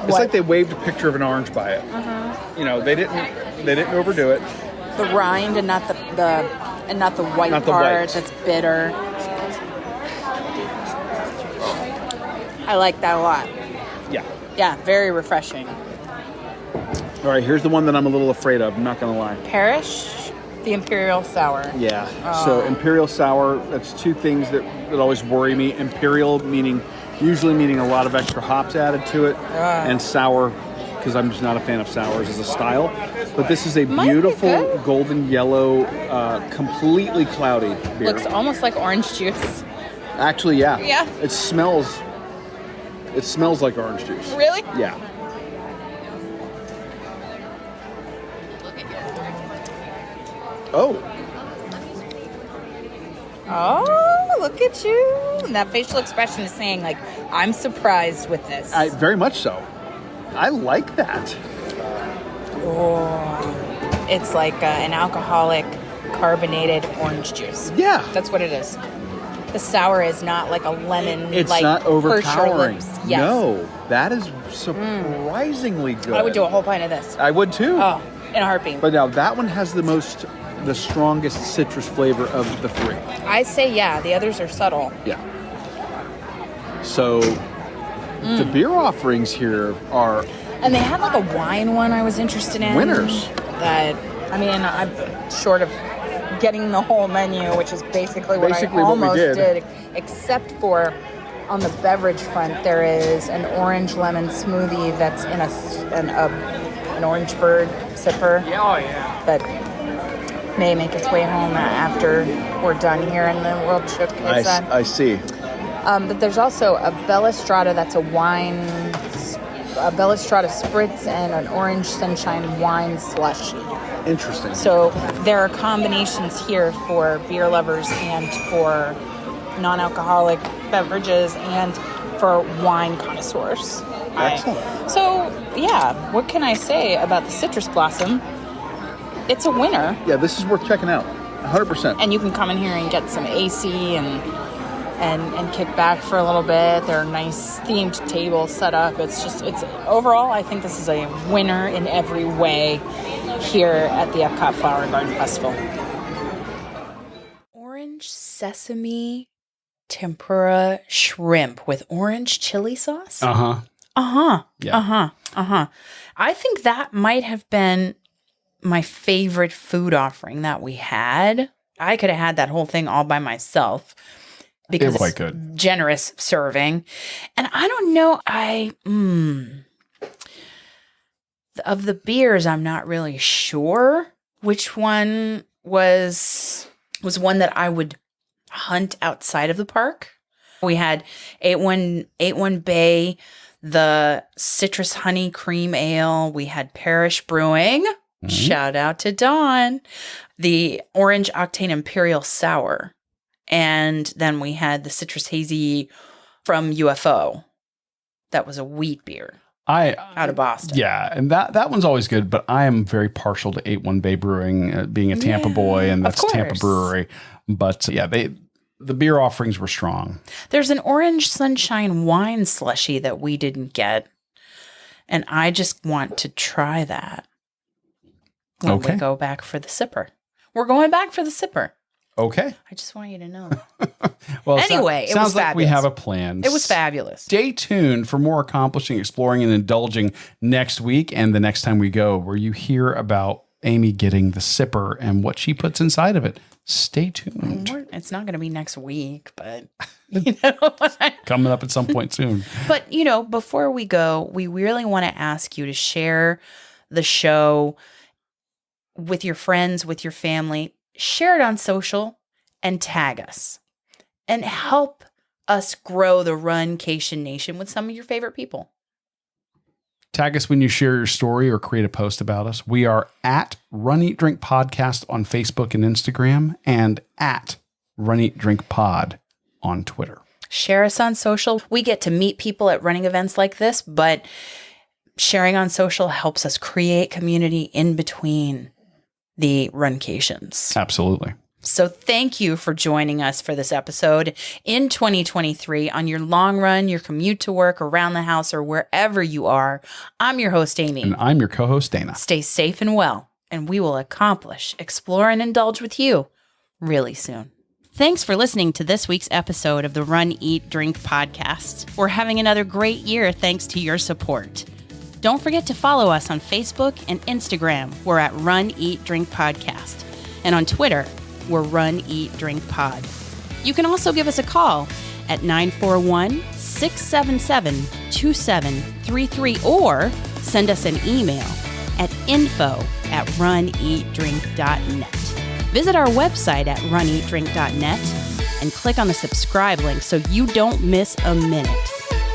It's like they waved a picture of an orange by it. You know, they didn't overdo it.
the rind and not the white
Not the
part
white.
that's bitter. I like that a lot.
Yeah.
Yeah, very refreshing.
All right, here's the one that I'm a little afraid of. I'm not gonna lie.
Parish, the Imperial Sour.
Yeah. So Imperial Sour, that's two things that always worry me. Imperial usually meaning a lot of extra hops added to it, and sour, because I'm just not a fan of sours as a style. But this is a
Might be
beautiful
good.
golden yellow, completely cloudy beer.
Looks almost like orange juice.
Actually, yeah.
Yeah.
It smells like orange juice.
Really?
Yeah. Oh,
Oh, look at you. And that facial expression is saying, like, I'm surprised with this.
very much so. I like that.
Oh, it's like an alcoholic carbonated orange juice.
Yeah.
That's what it is. The sour is not like a lemon.
It's
like,
not
hurts your
overpowering.
lips. Yes.
No, that is surprisingly good.
I would do a whole pint of this.
I would too.
Oh, in a heartbeat.
But now that one has the strongest citrus flavor of the three.
I say yeah. The others are subtle.
Yeah. So the beer offerings here are
And they had like a wine one I was interested in.
Winners.
That, I mean, I'm short of getting the whole menu, which is basically what I almost did. Except for on the beverage front, there is an orange lemon smoothie that's in a an Orange Bird sipper. That may make its way home after we're done here in the World Shook.
I see.
But there's also a Bella Strata that's a Bella Strata Spritz and an Orange Sunshine wine slushy.
Interesting.
So there are combinations here for beer lovers and for non-alcoholic beverages and for wine connoisseurs.
Excellent.
So, yeah, what can I say about the Citrus Blossom? It's a winner.
Yeah, this is worth checking out. 100%.
And you can come in here and get some AC and kick back for a little bit. There are nice themed tables set up. It's overall, I think this is a winner in every way here at the Epcot Flower and Garden Festival. Orange sesame tempura shrimp with orange chili sauce?
Yeah.
I think that might have been my favorite food offering that we had. I could have had that whole thing all by myself because
quite good.
Generous serving. And I don't know, of the beers, I'm not really sure which one was one that I would hunt outside of the park. We had 81 Bay, the Citrus Honey Cream Ale. We had Parish Brewing. Mm-hmm. Shout out to Dawn. The Orange Octane Imperial Sour. And then we had the Citrus Hazy from UFO. That was a wheat beer. Out of Boston.
Yeah, and that one's always good, but I am very partial to 81 Bay Brewing, being a Tampa boy, and that's Tampa Brewery. But yeah, the beer offerings were strong.
There's an Orange Sunshine wine slushy that we didn't get, and I just want to try that when we go back for the sipper. We're going back for the sipper.
Okay.
I just want you to know.
Well,
anyway, it was
like
fabulous.
We have a plan.
It was fabulous.
Stay tuned for more accomplishing, exploring, and indulging next week and the next time we go, where you hear about Amy getting the sipper and what she puts inside of it. Stay tuned.
It's not going to be next week, but
coming up at some point soon.
But before we go, we really want to ask you to share the show with your friends, with your family. Share it on social and tag us and help us grow the Runcation Nation with some of your favorite people.
Tag us when you share your story or create a post about us. We are at Run Eat Drink Podcast on Facebook and Instagram and at Run Eat Drink Pod on Twitter.
Share us on social. We get to meet people at running events like this, but sharing on social helps us create community in between the Runcations.
Absolutely.
So thank you for joining us for this episode in 2023 on your long run, your commute to work, around the house, or wherever you are. I'm your host, Amy.
And I'm your co-host, Dana.
Stay safe and well, and we will accomplish, explore, and indulge with you really soon. Thanks for listening to this week's episode of the Run, Eat, Drink podcast. We're having another great year thanks to your support. Don't forget to follow us on Facebook and Instagram. We're at Run, Eat, Drink Podcast. And on Twitter, we're Run, Eat, Drink Pod. You can also give us a call at 941-677-2733 or send us an email at info@runeatdrink.net. Visit our website at runeatdrink.net and click on the subscribe link so you don't miss a minute.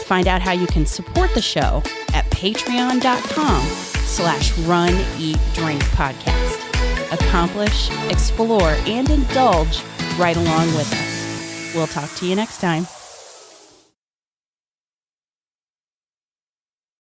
Find out how you can support the show at patreon.com/runeatdrinkpodcast. Accomplish, explore, and indulge right along with us. We'll talk to you next time.